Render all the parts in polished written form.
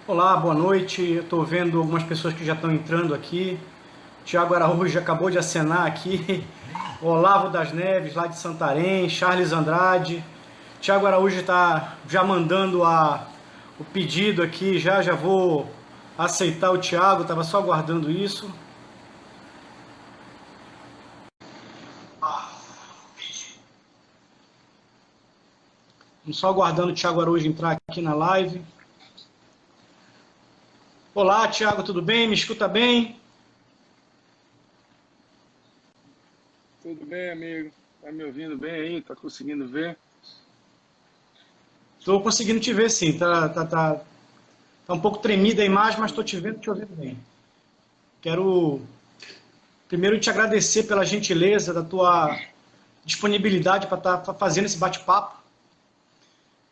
Olá, boa noite. Estou vendo algumas pessoas que já estão entrando aqui. Tiago Araújo acabou de acenar aqui. Olavo das Neves, lá de Santarém. Charles Andrade. Tiago Araújo está já mandando o pedido aqui. Já vou aceitar o Tiago. Estava só aguardando isso. Estamos só aguardando o Tiago Araújo entrar aqui na live. Olá, Tiago, tudo bem? Me escuta bem? Tudo bem, amigo? Tá me ouvindo bem aí? Tá conseguindo ver? Estou conseguindo te ver, sim. Tá um pouco tremida a imagem, mas estou te ouvindo bem. Quero primeiro te agradecer pela gentileza da tua disponibilidade para estar fazendo esse bate-papo.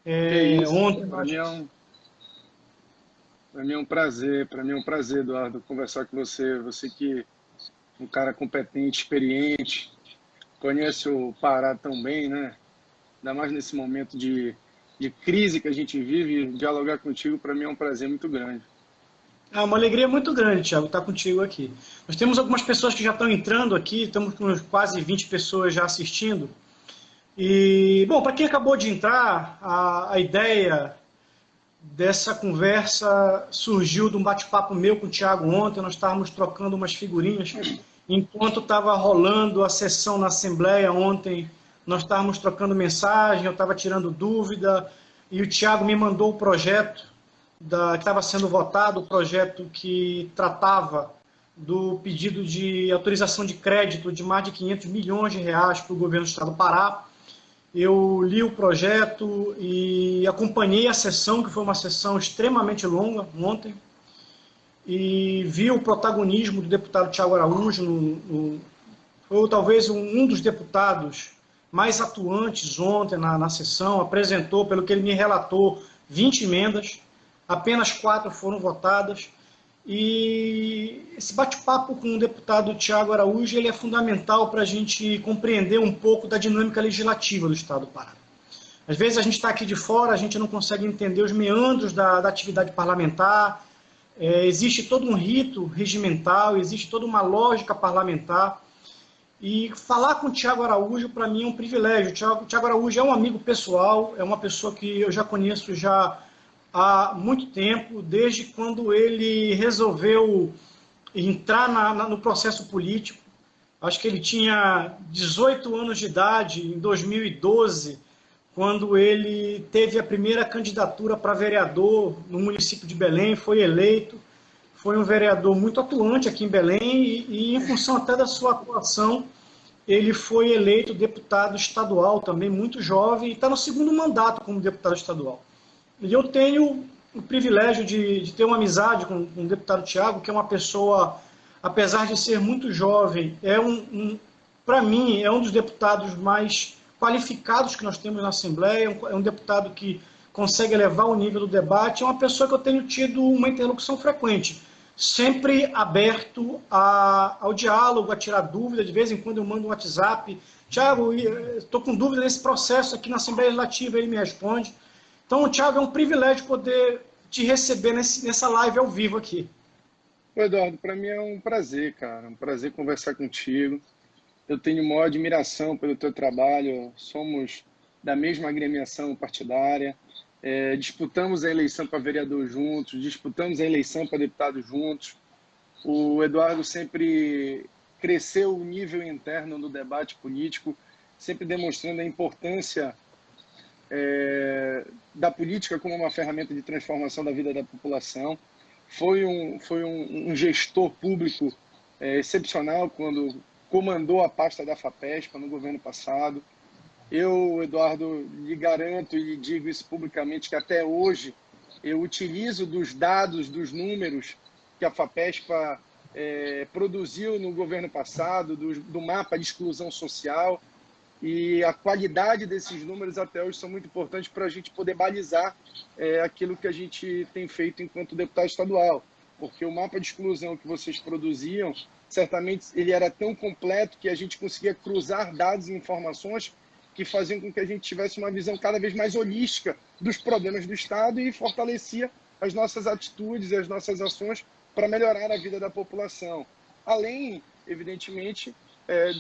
Que isso? Ontem Para nós... mim é um prazer, para mim é um prazer, Eduardo, conversar com você. Você que é um cara competente, experiente, conhece o Pará tão bem, né? Ainda mais nesse momento de crise que a gente vive, dialogar contigo para mim é um prazer muito grande. É uma alegria muito grande, Thiago, estar contigo aqui. Nós temos algumas pessoas que já estão entrando aqui, estamos com quase 20 pessoas já assistindo. E, bom, para quem acabou de entrar, a ideia dessa conversa surgiu de um bate-papo meu com o Thiago ontem. Nós estávamos trocando umas figurinhas. Enquanto estava rolando a sessão na Assembleia ontem, nós estávamos trocando mensagem, eu estava tirando dúvida, e o Thiago me mandou o projeto que estava sendo votado, o projeto que tratava do pedido de autorização de crédito de mais de 500 milhões de reais para o governo do estado do Pará. Eu li o projeto e acompanhei a sessão, que foi uma sessão extremamente longa ontem, e vi o protagonismo do deputado Tiago Araújo. Foi talvez um dos deputados mais atuantes ontem na sessão. Apresentou, pelo que ele me relatou, 20 emendas, apenas 4 foram votadas. E esse bate-papo com o deputado Tiago Araújo ele é fundamental para a gente compreender um pouco da dinâmica legislativa do Estado do Pará. Às vezes a gente está aqui de fora, a gente não consegue entender os meandros da atividade parlamentar. Existe todo um rito regimental, existe toda uma lógica parlamentar. E falar com o Tiago Araújo, para mim, é um privilégio. O Tiago Araújo é um amigo pessoal, é uma pessoa que eu já conheço já há muito tempo, desde quando ele resolveu entrar no processo político. Acho que ele tinha 18 anos de idade, em 2012, quando ele teve a primeira candidatura para vereador no município de Belém, foi eleito. Foi um vereador muito atuante aqui em Belém e em função até da sua atuação, ele foi eleito deputado estadual também, muito jovem, e está no segundo mandato como deputado estadual. E eu tenho o privilégio de ter uma amizade com o deputado Tiago, que é uma pessoa, apesar de ser muito jovem, para mim, é um dos deputados mais qualificados que nós temos na Assembleia, é um deputado que consegue elevar o nível do debate, é uma pessoa que eu tenho tido uma interlocução frequente, sempre aberto ao diálogo, a tirar dúvida. De vez em quando eu mando um WhatsApp: Tiago, estou com dúvida nesse processo aqui na Assembleia Legislativa, ele me responde. Então, Tiago, é um privilégio poder te receber nessa live ao vivo aqui. Ô, Eduardo, para mim é um prazer, cara, um prazer conversar contigo. Eu tenho maior admiração pelo teu trabalho, somos da mesma agremiação partidária, disputamos a eleição para vereador juntos, disputamos a eleição para deputado juntos. O Eduardo sempre cresceu o nível interno no debate político, sempre demonstrando a importância da política como uma ferramenta de transformação da vida da população. Foi um gestor público excepcional quando comandou a pasta da FAPESP no governo passado. Eu, Eduardo, lhe garanto e lhe digo isso publicamente, que até hoje eu utilizo dos dados, dos números que a FAPESPA produziu no governo passado, do mapa de exclusão social, e a qualidade desses números até hoje são muito importantes para a gente poder balizar aquilo que a gente tem feito enquanto deputado estadual. Porque o mapa de exclusão que vocês produziam, certamente ele era tão completo que a gente conseguia cruzar dados e informações que faziam com que a gente tivesse uma visão cada vez mais holística dos problemas do Estado e fortalecia as nossas atitudes e as nossas ações para melhorar a vida da população. Além, evidentemente,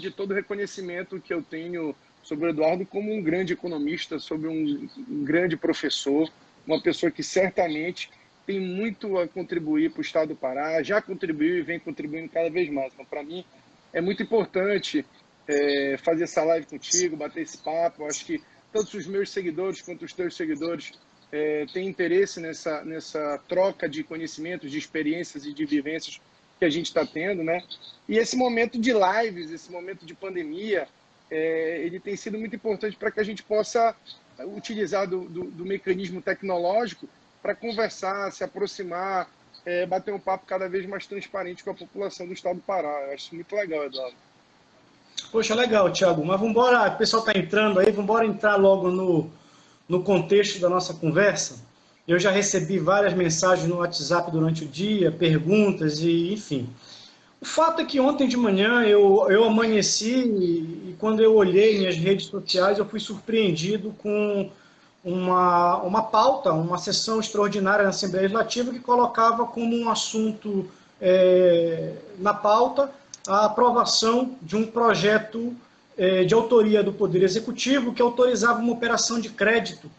de todo o reconhecimento que eu tenho sobre o Eduardo como um grande economista, sobre um grande professor, uma pessoa que certamente tem muito a contribuir para o Estado do Pará, já contribuiu e vem contribuindo cada vez mais. Então, para mim, é muito importante fazer essa live contigo, bater esse papo. Eu acho que tanto os meus seguidores quanto os teus seguidores têm interesse nessa troca de conhecimentos, de experiências e de vivências que a gente está tendo, né? E esse momento de lives, esse momento de pandemia, ele tem sido muito importante para que a gente possa utilizar do mecanismo tecnológico para conversar, se aproximar, bater um papo cada vez mais transparente com a população do Estado do Pará. Eu acho isso muito legal, Eduardo. Poxa, legal, Thiago. Mas vamos embora, o pessoal está entrando aí, vamos embora entrar logo no contexto da nossa conversa. Eu já recebi várias mensagens no WhatsApp durante o dia, perguntas e enfim. O fato é que ontem de manhã eu amanheci e quando eu olhei minhas redes sociais eu fui surpreendido com uma pauta, uma sessão extraordinária na Assembleia Legislativa que colocava como um assunto na pauta a aprovação de um projeto de autoria do Poder Executivo que autorizava uma operação de crédito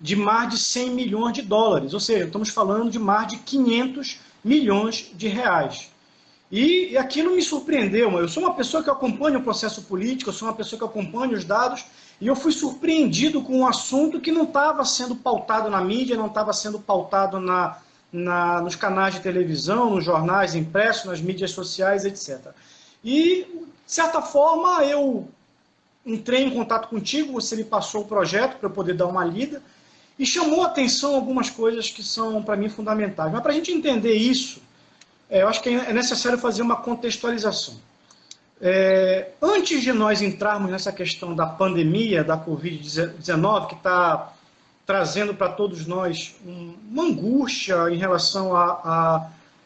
de mais de 100 milhões de dólares, ou seja, estamos falando de mais de 500 milhões de reais. E aquilo me surpreendeu. Eu sou uma pessoa que acompanha o processo político, eu sou uma pessoa que acompanha os dados, e eu fui surpreendido com um assunto que não estava sendo pautado na mídia, não estava sendo pautado nos canais de televisão, nos jornais impressos, nas mídias sociais, etc. E, de certa forma, eu entrei em contato contigo, você me passou o projeto para eu poder dar uma lida, e chamou a atenção algumas coisas que são, para mim, fundamentais. Mas, para a gente entender isso, eu acho que é necessário fazer uma contextualização. Antes de nós entrarmos nessa questão da pandemia, da Covid-19, que está trazendo para todos nós uma angústia em relação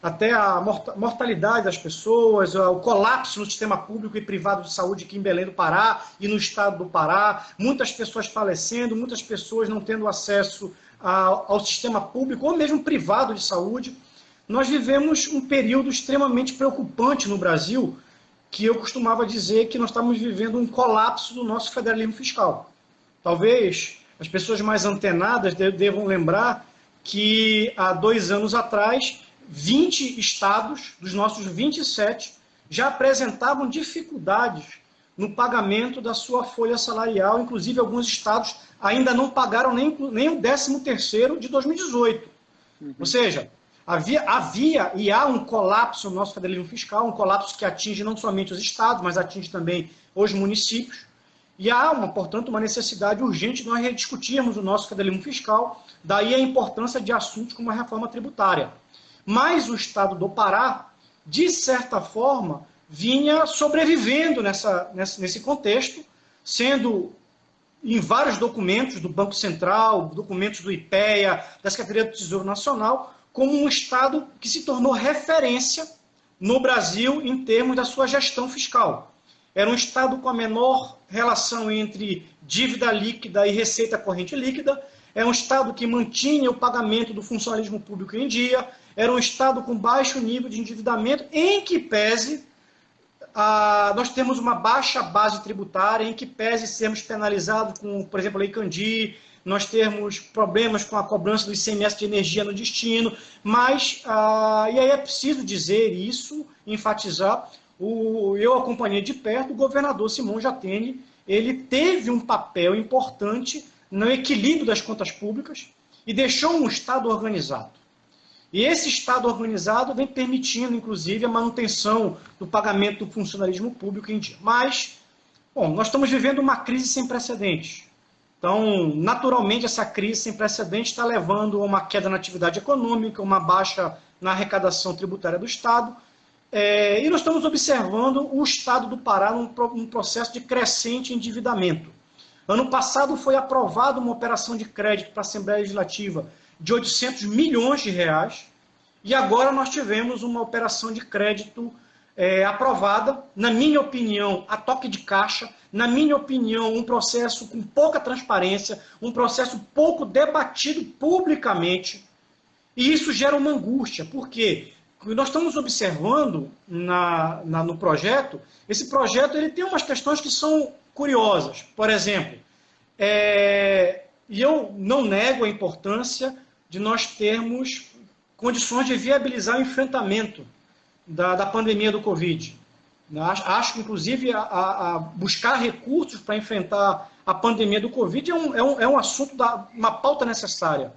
até a mortalidade das pessoas, o colapso no sistema público e privado de saúde aqui em Belém do Pará e no estado do Pará, muitas pessoas falecendo, muitas pessoas não tendo acesso ao sistema público ou mesmo privado de saúde. Nós vivemos um período extremamente preocupante no Brasil, que eu costumava dizer que nós estamos vivendo um colapso do nosso federalismo fiscal. Talvez as pessoas mais antenadas devam lembrar que há 2 anos atrás, 20 estados, dos nossos 27, já apresentavam dificuldades no pagamento da sua folha salarial, inclusive alguns estados ainda não pagaram nem o 13º de 2018. Ou seja, havia e há um colapso no nosso federalismo fiscal, um colapso que atinge não somente os estados, mas atinge também os municípios. E há, portanto, uma necessidade urgente de nós rediscutirmos o nosso federalismo fiscal, daí a importância de assuntos como a reforma tributária. Mas o estado do Pará, de certa forma, vinha sobrevivendo nesse contexto, sendo em vários documentos do Banco Central, documentos do IPEA, da Secretaria do Tesouro Nacional, como um estado que se tornou referência no Brasil em termos da sua gestão fiscal. Era um estado com a menor relação entre dívida líquida e receita corrente líquida, é um estado que mantinha o pagamento do funcionalismo público em dia, era um estado com baixo nível de endividamento, em que pese nós temos uma baixa base tributária, em que pese sermos penalizados com, por exemplo, a Lei Candir, nós temos problemas com a cobrança do ICMS de energia no destino, mas, e aí é preciso dizer isso, enfatizar, eu acompanhei de perto o governador Simão Jatene, ele teve um papel importante no equilíbrio das contas públicas e deixou um Estado organizado. E esse Estado organizado vem permitindo, inclusive, a manutenção do pagamento do funcionalismo público em dia. Mas, bom, nós estamos vivendo uma crise sem precedentes. Então, naturalmente, essa crise sem precedentes está levando a uma queda na atividade econômica, uma baixa na arrecadação tributária do Estado. E nós estamos observando o Estado do Pará num processo de crescente endividamento. Ano passado foi aprovada uma operação de crédito para a Assembleia Legislativa de 800 milhões de reais, e agora nós tivemos uma operação de crédito aprovada, na minha opinião, a toque de caixa, na minha opinião, um processo com pouca transparência, um processo pouco debatido publicamente, E isso gera uma angústia, porque nós estamos observando no projeto, esse projeto ele tem umas questões que são curiosas. Por exemplo, e eu não nego a importância de nós termos condições de viabilizar o enfrentamento da pandemia do Covid. Acho que, inclusive, a buscar recursos para enfrentar a pandemia do Covid é um assunto, uma pauta necessária.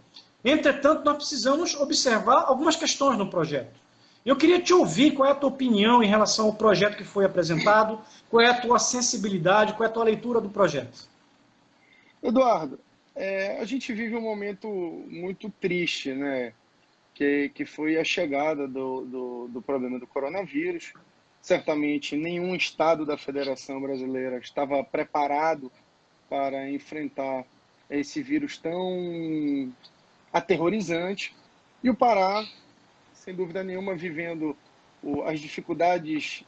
Entretanto, nós precisamos observar algumas questões no projeto. Eu queria te ouvir qual é a tua opinião em relação ao projeto que foi apresentado, qual é a tua sensibilidade, qual é a tua leitura do projeto. Eduardo, a gente vive um momento muito triste, né? Que foi a chegada do problema do coronavírus. Certamente nenhum estado da Federação Brasileira estava preparado para enfrentar esse vírus tão aterrorizante. E o Pará, sem dúvida nenhuma, vivendo as dificuldades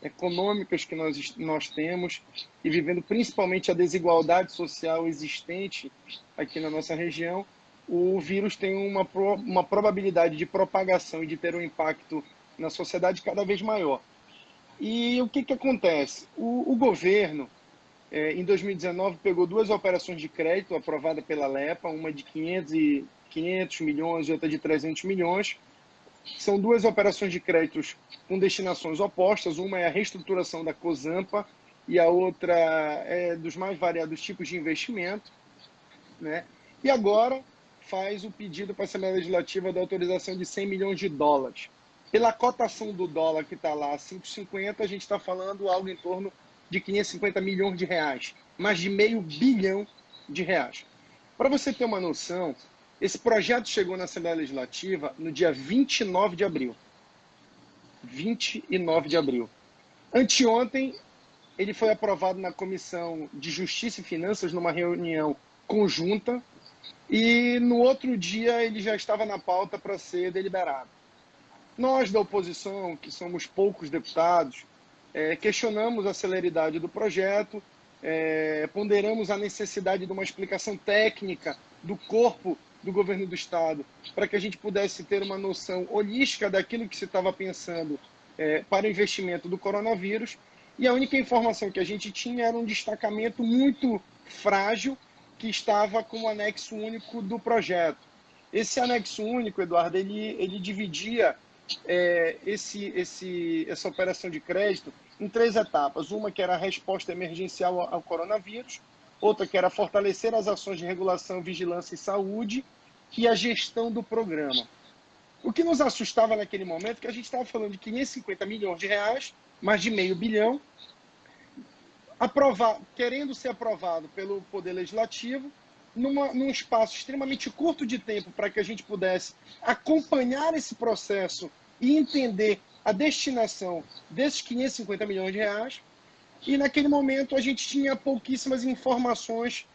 econômicas que nós temos e vivendo principalmente a desigualdade social existente aqui na nossa região, o vírus tem uma probabilidade de propagação e de ter um impacto na sociedade cada vez maior. E o que acontece? O governo, em 2019, pegou 2 operações de crédito aprovadas pela LEPA, uma de 500 milhões e outra de 300 milhões. São 2 operações de créditos com destinações opostas. Uma é a reestruturação da COSAMPA e a outra é dos mais variados tipos de investimento, né? E agora faz o pedido para a Assembleia Legislativa da autorização de 100 milhões de dólares. Pela cotação do dólar que está lá, 5,50, a gente está falando algo em torno de 550 milhões de reais, mais de R$500 bilhão. Para você ter uma noção, esse projeto chegou na Assembleia Legislativa no dia 29 de abril. 29 de abril. Anteontem, ele foi aprovado na Comissão de Justiça e Finanças numa reunião conjunta e no outro dia ele já estava na pauta para ser deliberado. Nós da oposição, que somos poucos deputados, questionamos a celeridade do projeto, ponderamos a necessidade de uma explicação técnica do corpo do governo do Estado, para que a gente pudesse ter uma noção holística daquilo que se estava pensando para o investimento do coronavírus. E a única informação que a gente tinha era um destacamento muito frágil que estava como anexo único do projeto. Esse anexo único, Eduardo, ele dividia essa operação de crédito em 3 etapas. Uma que era a resposta emergencial ao coronavírus, outra que era fortalecer as ações de regulação, vigilância e saúde e a gestão do programa. O que nos assustava naquele momento é que a gente estava falando de 550 milhões de reais, mais de R$500 bilhão, querendo ser aprovado pelo Poder Legislativo, num espaço extremamente curto de tempo para que a gente pudesse acompanhar esse processo e entender a destinação desses 550 milhões de reais. E naquele momento a gente tinha pouquíssimas informações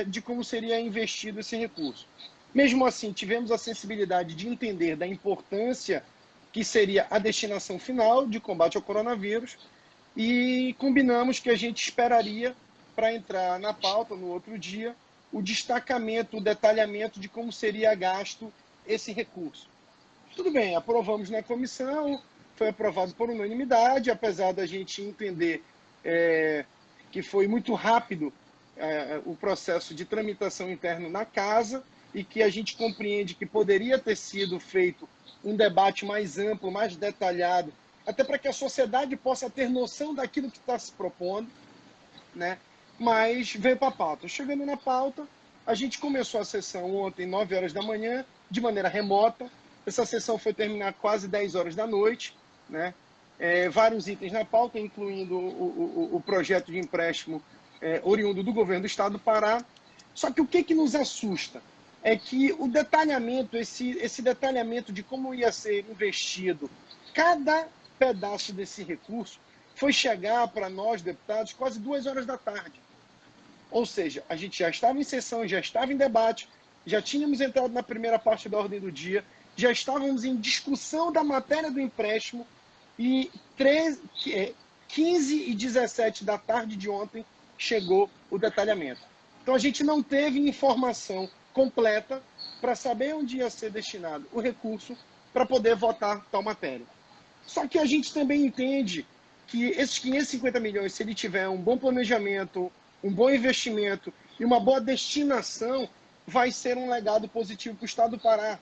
de como seria investido esse recurso. Mesmo assim, tivemos a sensibilidade de entender da importância que seria a destinação final de combate ao coronavírus e combinamos que a gente esperaria para entrar na pauta no outro dia o destacamento, o detalhamento de como seria gasto esse recurso. Tudo bem, aprovamos na comissão, foi aprovado por unanimidade, apesar da gente entender que foi muito rápido o processo de tramitação interno na casa e que a gente compreende que poderia ter sido feito um debate mais amplo, mais detalhado, até para que a sociedade possa ter noção daquilo que está se propondo, né? Mas veio para a pauta. Chegando na pauta, a gente começou a sessão ontem, 9 horas da manhã, de maneira remota. Essa sessão foi terminar quase 10 horas da noite, né? Vários itens na pauta, incluindo o projeto de empréstimo oriundo do governo do Estado do Pará. Só que o que nos assusta é que o detalhamento, esse detalhamento de como ia ser investido cada pedaço desse recurso foi chegar para nós, deputados, quase 2 horas da tarde. Ou seja, a gente já estava em sessão, já estava em debate, já tínhamos entrado na primeira parte da ordem do dia, já estávamos em discussão da matéria do empréstimo e 15 e 17 da tarde de ontem chegou o detalhamento. Então a gente não teve informação completa para saber onde ia ser destinado o recurso para poder votar tal matéria. Só que a gente também entende que esses 550 milhões, se ele tiver um bom planejamento, um bom investimento e uma boa destinação, vai ser um legado positivo para o Estado do Pará.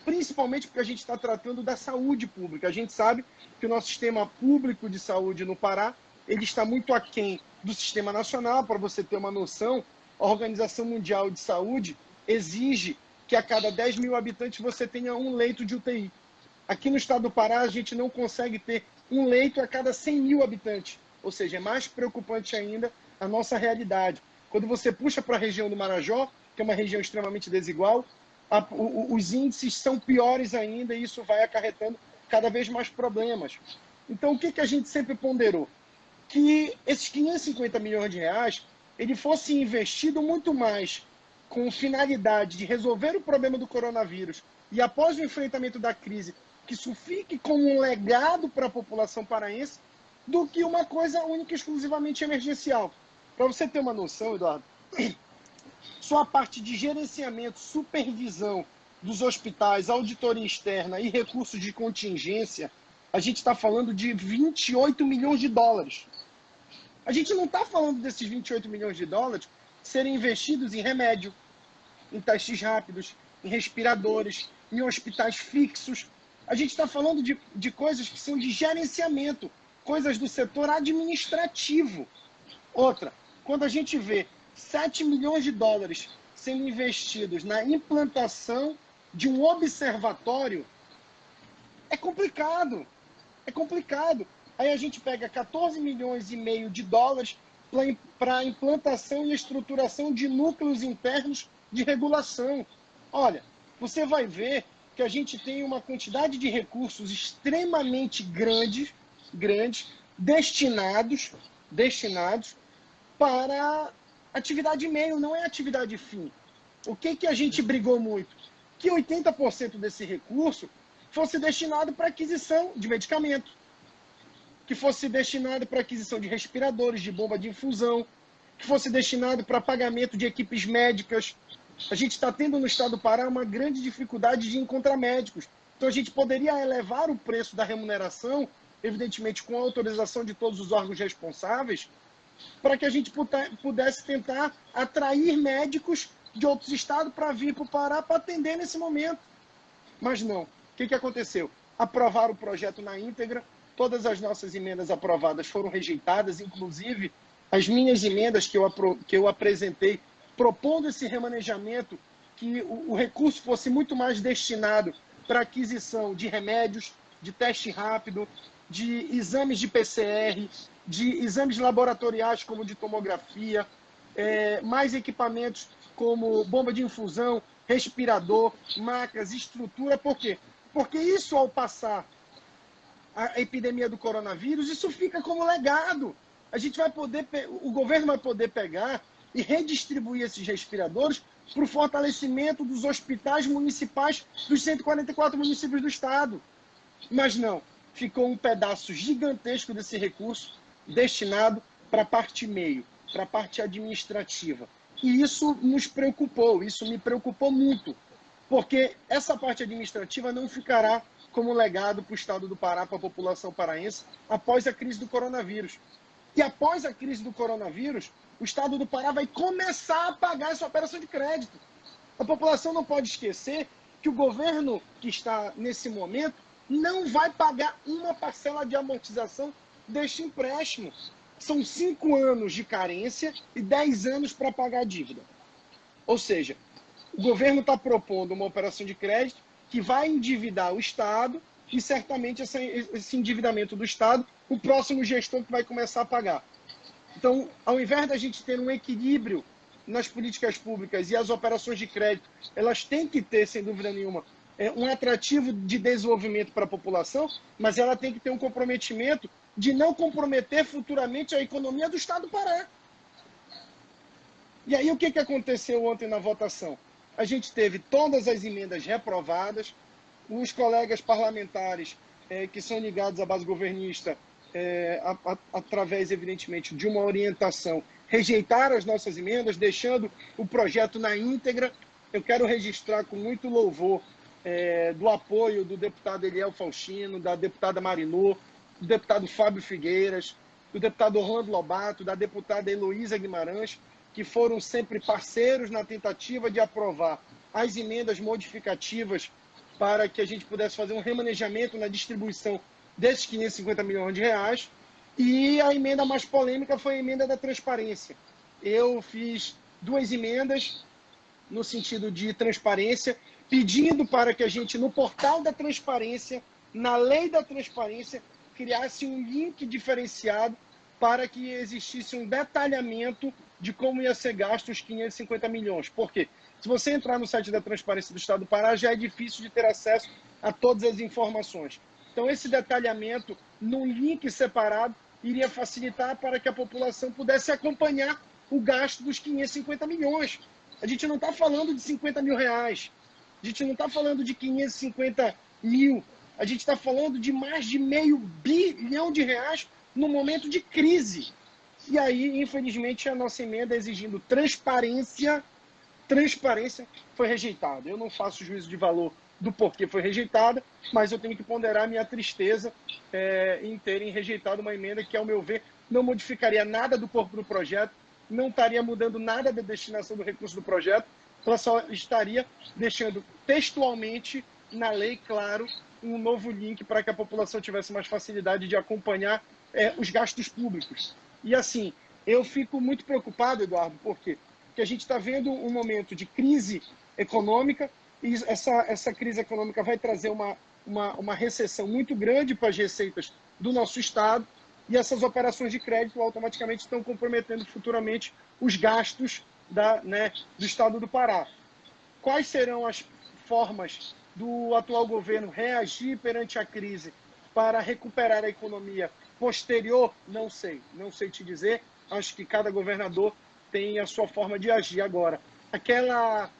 Principalmente porque a gente está tratando da saúde pública. A gente sabe que o nosso sistema público de saúde no Pará, ele está muito aquém do sistema nacional. Para você ter uma noção, a Organização Mundial de Saúde exige que a cada 10 mil habitantes você tenha um leito de UTI. Aqui no estado do Pará, a gente não consegue ter um leito a cada 100 mil habitantes. Ou seja, é mais preocupante ainda a nossa realidade. Quando você puxa para a região do Marajó, que é uma região extremamente desigual, os índices são piores ainda e isso vai acarretando cada vez mais problemas. Então, o que a gente sempre ponderou? Que esses 550 milhões de reais, ele fosse investido muito mais com finalidade de resolver o problema do coronavírus e após o enfrentamento da crise, que isso fique como um legado para a população paraense, do que uma coisa única e exclusivamente emergencial. Para você ter uma noção, Eduardo, só a parte de gerenciamento, supervisão dos hospitais, auditoria externa e recursos de contingência, a gente está falando de 28 milhões de dólares. A gente não está falando desses 28 milhões de dólares serem investidos em remédio, em testes rápidos, em respiradores, em hospitais fixos. A gente está falando de coisas que são de gerenciamento, coisas do setor administrativo. Outra, quando a gente vê 7 milhões de dólares sendo investidos na implantação de um observatório, é complicado. É complicado. Aí a gente pega 14 milhões e meio de dólares para a implantação e estruturação de núcleos internos de regulação. Olha, você vai ver que a gente tem uma quantidade de recursos extremamente grandes destinados para atividade meio, não é atividade fim. O que a gente brigou muito? Que 80% desse recurso fosse destinado para aquisição de medicamento, que fosse destinado para aquisição de respiradores, de bomba de infusão, que fosse destinado para pagamento de equipes médicas. A gente está tendo no estado do Pará uma grande dificuldade de encontrar médicos. Então a gente poderia elevar o preço da remuneração, evidentemente com a autorização de todos os órgãos responsáveis, para que a gente pudesse tentar atrair médicos de outros estados para vir para o Pará para atender nesse momento. Mas não. O que aconteceu? Aprovaram o projeto na íntegra, todas as nossas emendas aprovadas foram rejeitadas, inclusive as minhas emendas que eu apresentei propondo esse remanejamento, que o recurso fosse muito mais destinado para aquisição de remédios, de teste rápido, de exames de PCR, de exames laboratoriais como de tomografia, mais equipamentos como bomba de infusão, respirador, macas, estrutura. Por quê? Porque isso, ao passar a epidemia do coronavírus, isso fica como legado. A gente vai poder, o governo vai poder pegar e redistribuir esses respiradores para o fortalecimento dos hospitais municipais dos 144 municípios do estado. Mas não, ficou um pedaço gigantesco desse recurso destinado para a parte meio, para a parte administrativa. E isso nos preocupou, isso me preocupou muito, porque essa parte administrativa não ficará como legado para o estado do Pará, para a população paraense, após a crise do coronavírus. E após a crise do coronavírus, o estado do Pará vai começar a pagar essa operação de crédito. A população não pode esquecer que o governo que está nesse momento não vai pagar uma parcela de amortização deste empréstimo. São 5 anos de carência e 10 anos para pagar a dívida. Ou seja, o governo está propondo uma operação de crédito que vai endividar o Estado e certamente esse endividamento do Estado, o próximo gestor que vai começar a pagar. Então, ao invés da gente ter um equilíbrio nas políticas públicas e as operações de crédito, elas têm que ter, sem dúvida nenhuma, um atrativo de desenvolvimento para a população, mas ela tem que ter um comprometimento de não comprometer futuramente a economia do estado do Pará. E aí o que aconteceu ontem na votação? A gente teve todas as emendas reprovadas, os colegas parlamentares que são ligados à base governista, através, evidentemente, de uma orientação, rejeitaram as nossas emendas, deixando o projeto na íntegra. eu quero registrar com muito louvor do apoio do deputado Eliel Faustino, da deputada Marinô, do deputado Fábio Figueiras, do deputado Orlando Lobato, da deputada Heloísa Guimarães, que foram sempre parceiros na tentativa de aprovar as emendas modificativas para que a gente pudesse fazer um remanejamento na distribuição desses 550 milhões de reais. E a emenda mais polêmica foi a emenda da transparência. Eu fiz 2 emendas no sentido de transparência, pedindo para que a gente, no portal da transparência, na lei da transparência, criasse um link diferenciado para que existisse um detalhamento de como ia ser gasto os 550 milhões. Por quê? Se você entrar no site da Transparência do Estado do Pará, já é difícil de ter acesso a todas as informações. Então, esse detalhamento, num link separado, iria facilitar para que a população pudesse acompanhar o gasto dos 550 milhões. A gente não está falando de 50 mil reais. A gente não está falando de 550 mil. A gente está falando de mais de R$500 bilhão no momento de crise. E aí, infelizmente, a nossa emenda exigindo transparência foi rejeitada. Eu não faço juízo de valor do porquê foi rejeitada, mas eu tenho que ponderar minha tristeza em terem rejeitado uma emenda que, ao meu ver, não modificaria nada do corpo do projeto, não estaria mudando nada da destinação do recurso do projeto, ela só estaria deixando textualmente na lei, claro, um novo link para que a população tivesse mais facilidade de acompanhar os gastos públicos. E assim, eu fico muito preocupado, Eduardo, por quê? Porque a gente está vendo um momento de crise econômica, e essa crise econômica vai trazer uma recessão muito grande para as receitas do nosso Estado, e essas operações de crédito automaticamente estão comprometendo futuramente os gastos do Estado do Pará. Quais serão as formas do atual governo reagir perante a crise para recuperar a economia posterior? Não sei te dizer. Acho que cada governador tem a sua forma de agir. Agora, aquela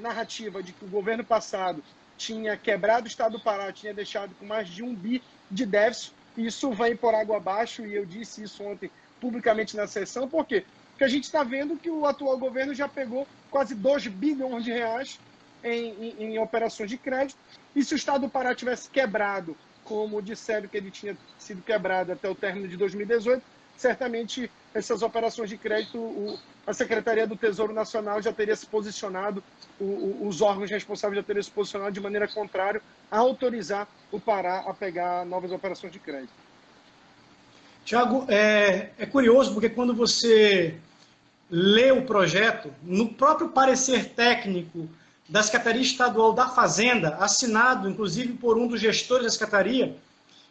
narrativa de que o governo passado tinha quebrado o Estado do Pará, tinha deixado com mais de 1 bi de déficit, isso vai por água abaixo, e eu disse isso ontem publicamente na sessão. Por quê? Porque a gente está vendo que o atual governo já pegou quase 2 bilhões de reais em operações de crédito, e se o Estado do Pará tivesse quebrado, como disseram que ele tinha sido quebrado até o término de 2018, certamente essas operações de crédito, a Secretaria do Tesouro Nacional já teria se posicionado, os órgãos responsáveis já teriam se posicionado de maneira contrária a autorizar o Pará a pegar novas operações de crédito. Tiago, é curioso porque quando você lê o projeto, no próprio parecer técnico da Secretaria Estadual da Fazenda, assinado inclusive por um dos gestores da Secretaria,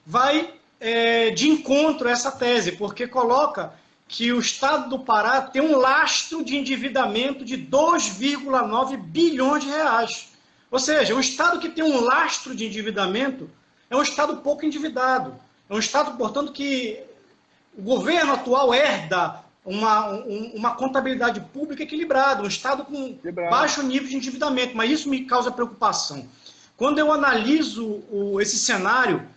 vai de encontro a essa tese, porque coloca que o Estado do Pará tem um lastro de endividamento de 2,9 bilhões de reais. Ou seja, um Estado que tem um lastro de endividamento é um Estado pouco endividado. É um Estado, portanto, que o governo atual herda uma contabilidade pública equilibrada, um Estado com baixo nível de endividamento, mas isso me causa preocupação. Quando eu analiso esse cenário,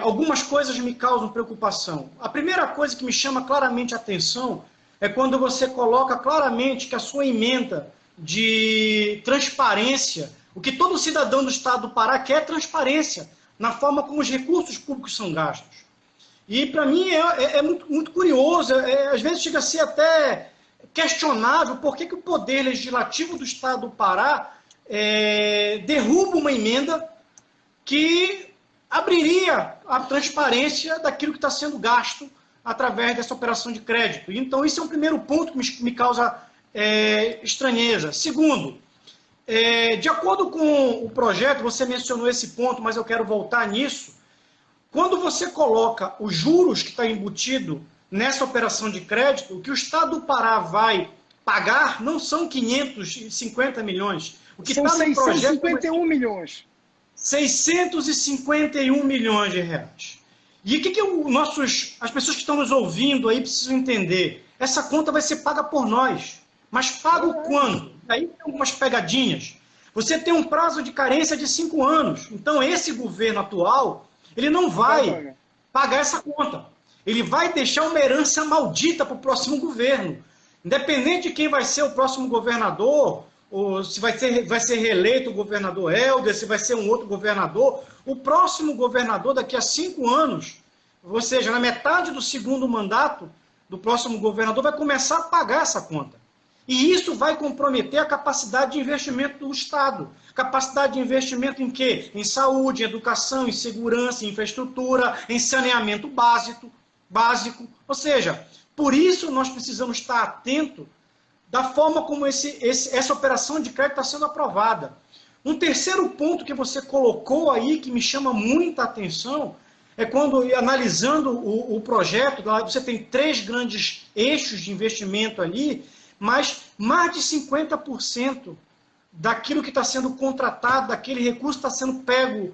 algumas coisas me causam preocupação. A primeira coisa que me chama claramente a atenção é quando você coloca claramente que a sua emenda de transparência, o que todo cidadão do Estado do Pará quer é transparência na forma como os recursos públicos são gastos. E, para mim, é muito curioso, às vezes chega a ser até questionável por que o Poder Legislativo do Estado do Pará derruba uma emenda que abriria a transparência daquilo que está sendo gasto através dessa operação de crédito. Então, isso é um primeiro ponto que me causa estranheza. Segundo, de acordo com o projeto, você mencionou esse ponto, mas eu quero voltar nisso. Quando você coloca os juros que está embutido nessa operação de crédito, o que o Estado do Pará vai pagar não são 550 milhões. O que são 651 milhões. 651 milhões de reais. E o que as pessoas que estão nos ouvindo aí precisam entender? Essa conta vai ser paga por nós. Mas paga quando? Aí tem algumas pegadinhas. Você tem um prazo de carência de 5 anos. Então, esse governo atual, ele não vai pagar essa conta. Ele vai deixar uma herança maldita para o próximo governo. Independente de quem vai ser o próximo governador ou se vai ser reeleito o governador Helder, se vai ser um outro governador. O próximo governador, daqui a 5 anos, ou seja, na metade do segundo mandato do próximo governador, vai começar a pagar essa conta. E isso vai comprometer a capacidade de investimento do Estado. Capacidade de investimento em quê? Em saúde, em educação, em segurança, em infraestrutura, em saneamento básico. Ou seja, por isso nós precisamos estar atentos da forma como essa operação de crédito está sendo aprovada. Um terceiro ponto que você colocou aí, que me chama muita atenção, é quando, analisando o projeto, você tem 3 grandes eixos de investimento ali, mas mais de 50% daquilo que está sendo contratado, daquele recurso que está sendo pego,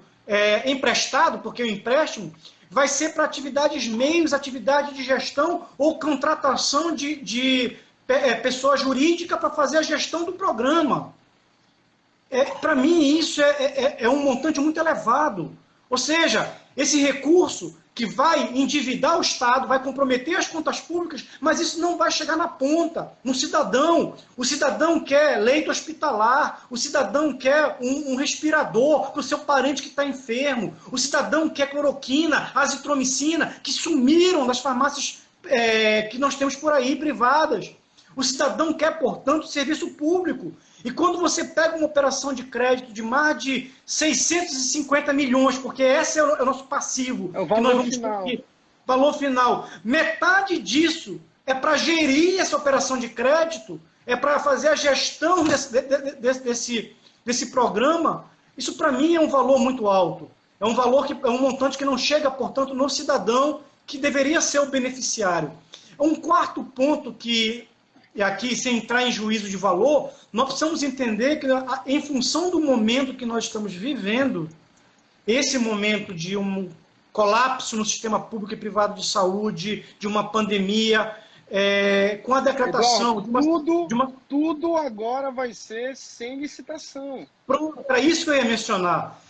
emprestado, porque o empréstimo vai ser para atividades meios, atividade de gestão ou contratação de pessoa jurídica para fazer a gestão do programa. Para mim, isso é um montante muito elevado. Ou seja, esse recurso que vai endividar o Estado, vai comprometer as contas públicas, mas isso não vai chegar na ponta, no cidadão. O cidadão quer leito hospitalar, o cidadão quer um respirador para o seu parente que está enfermo, o cidadão quer cloroquina, azitromicina, que sumiram das farmácias que nós temos por aí, privadas. O cidadão quer, portanto, serviço público. E quando você pega uma operação de crédito de mais de 650 milhões, porque esse é o nosso passivo, é o valor final. Valor final. Metade disso é para gerir essa operação de crédito, é para fazer a gestão desse programa. Isso, para mim, é um valor muito alto. É um valor é um montante que não chega, portanto, no cidadão que deveria ser o beneficiário. Um quarto ponto que, e aqui, sem entrar em juízo de valor, nós precisamos entender que, em função do momento que nós estamos vivendo, esse momento de um colapso no sistema público e privado de saúde, de uma pandemia, com a decretação... Eduardo, tudo agora vai ser sem licitação. Pronto, era isso que eu ia mencionar.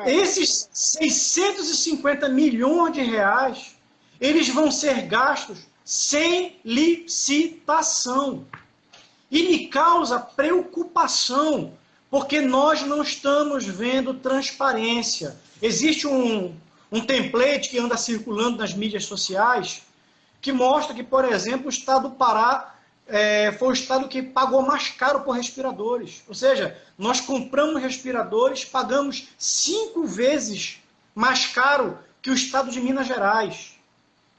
Esses 650 milhões de reais, eles vão ser gastos sem licitação. E me causa preocupação, porque nós não estamos vendo transparência. Existe um template que anda circulando nas mídias sociais, que mostra que, por exemplo, o estado do Pará foi o estado que pagou mais caro por respiradores. Ou seja, nós compramos respiradores, pagamos 5 vezes mais caro que o estado de Minas Gerais.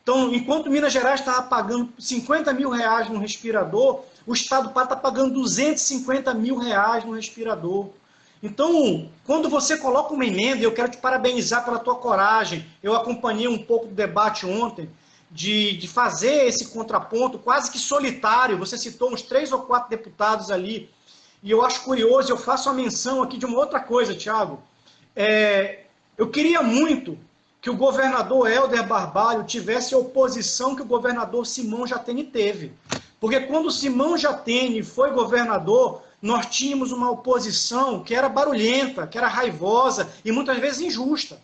Então, enquanto Minas Gerais estava pagando 50 mil reais no respirador, o estado do Pará está pagando 250 mil reais no respirador. Então, quando você coloca uma emenda, eu quero te parabenizar pela tua coragem, eu acompanhei um pouco do debate ontem, de fazer esse contraponto quase que solitário, você citou uns 3 ou 4 deputados ali, e eu acho curioso, eu faço a menção aqui de uma outra coisa, Thiago. Eu queria muito que o governador Helder Barbalho tivesse a oposição que o governador Simão Jatene teve. Porque quando o Simão Jatene foi governador, nós tínhamos uma oposição que era barulhenta, que era raivosa e muitas vezes injusta.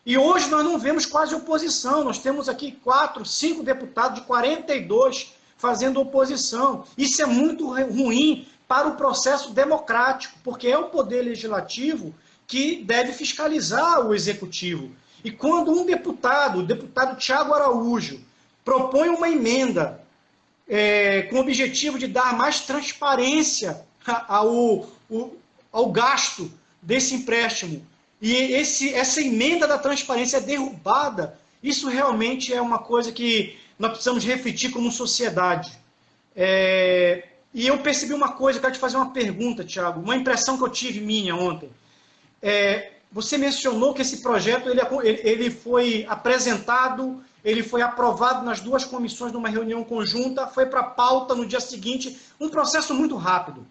E hoje nós não vemos quase oposição, nós temos aqui 4, 5 deputados de 42 fazendo oposição. Isso é muito ruim para o processo democrático, porque é o poder legislativo que deve fiscalizar o executivo. E quando um deputado, o deputado Thiago Araújo, propõe uma emenda com o objetivo de dar mais transparência ao gasto desse empréstimo, e essa emenda da transparência é derrubada, isso realmente é uma coisa que nós precisamos refletir como sociedade. E eu percebi uma coisa, eu quero te fazer uma pergunta, Thiago, uma impressão que eu tive minha ontem. Você mencionou que esse projeto ele foi apresentado, ele foi aprovado nas 2 comissões numa reunião conjunta, foi para a pauta no dia seguinte, um processo muito rápido.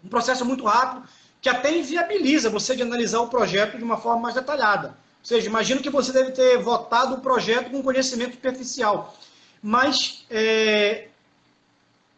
Um processo muito rápido que até inviabiliza você de analisar o projeto de uma forma mais detalhada. Ou seja, imagino que você deve ter votado o projeto com conhecimento superficial. Mas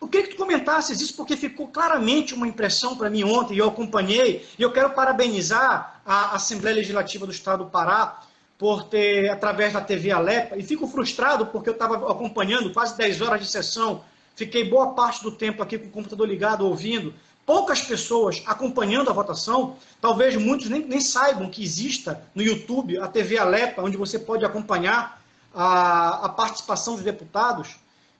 eu queria que tu comentasses isso, porque ficou claramente uma impressão para mim ontem, e eu acompanhei, e eu quero parabenizar a Assembleia Legislativa do Estado do Pará por ter, através da TV Alepa, e fico frustrado porque eu estava acompanhando quase 10 horas de sessão, fiquei boa parte do tempo aqui com o computador ligado, ouvindo, poucas pessoas acompanhando a votação, talvez muitos nem saibam que exista no YouTube a TV Alepa, onde você pode acompanhar a participação dos deputados,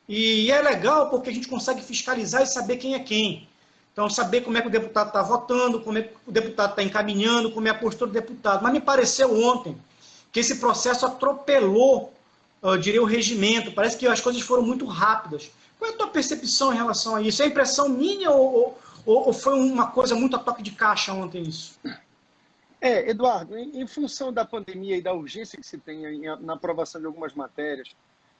e é legal porque a gente consegue fiscalizar e saber quem é quem. Então, saber como é que o deputado está votando, como é que o deputado está encaminhando, como é a postura do deputado. Mas me pareceu ontem que esse processo atropelou, eu diria, o regimento. Parece que as coisas foram muito rápidas. Qual é a tua percepção em relação a isso? É impressão minha ou foi uma coisa muito a toque de caixa ontem isso? Eduardo, em função da pandemia e da urgência que se tem na aprovação de algumas matérias,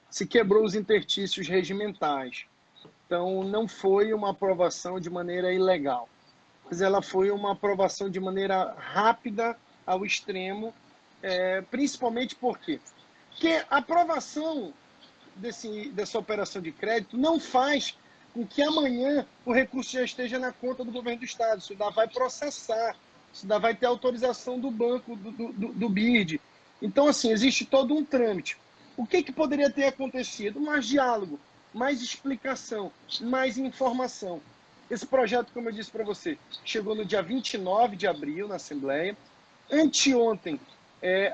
se quebrou os interstícios regimentais. Então, não foi uma aprovação de maneira ilegal, mas ela foi uma aprovação de maneira rápida ao extremo, principalmente porque a aprovação dessa operação de crédito não faz com que amanhã o recurso já esteja na conta do governo do Estado. Isso ainda vai processar, isso ainda vai ter autorização do banco, do BID. Então, assim, existe todo um trâmite. O que poderia ter acontecido? Mais diálogo, mais explicação, mais informação. Esse projeto, como eu disse para você, chegou no dia 29 de abril na Assembleia. Anteontem,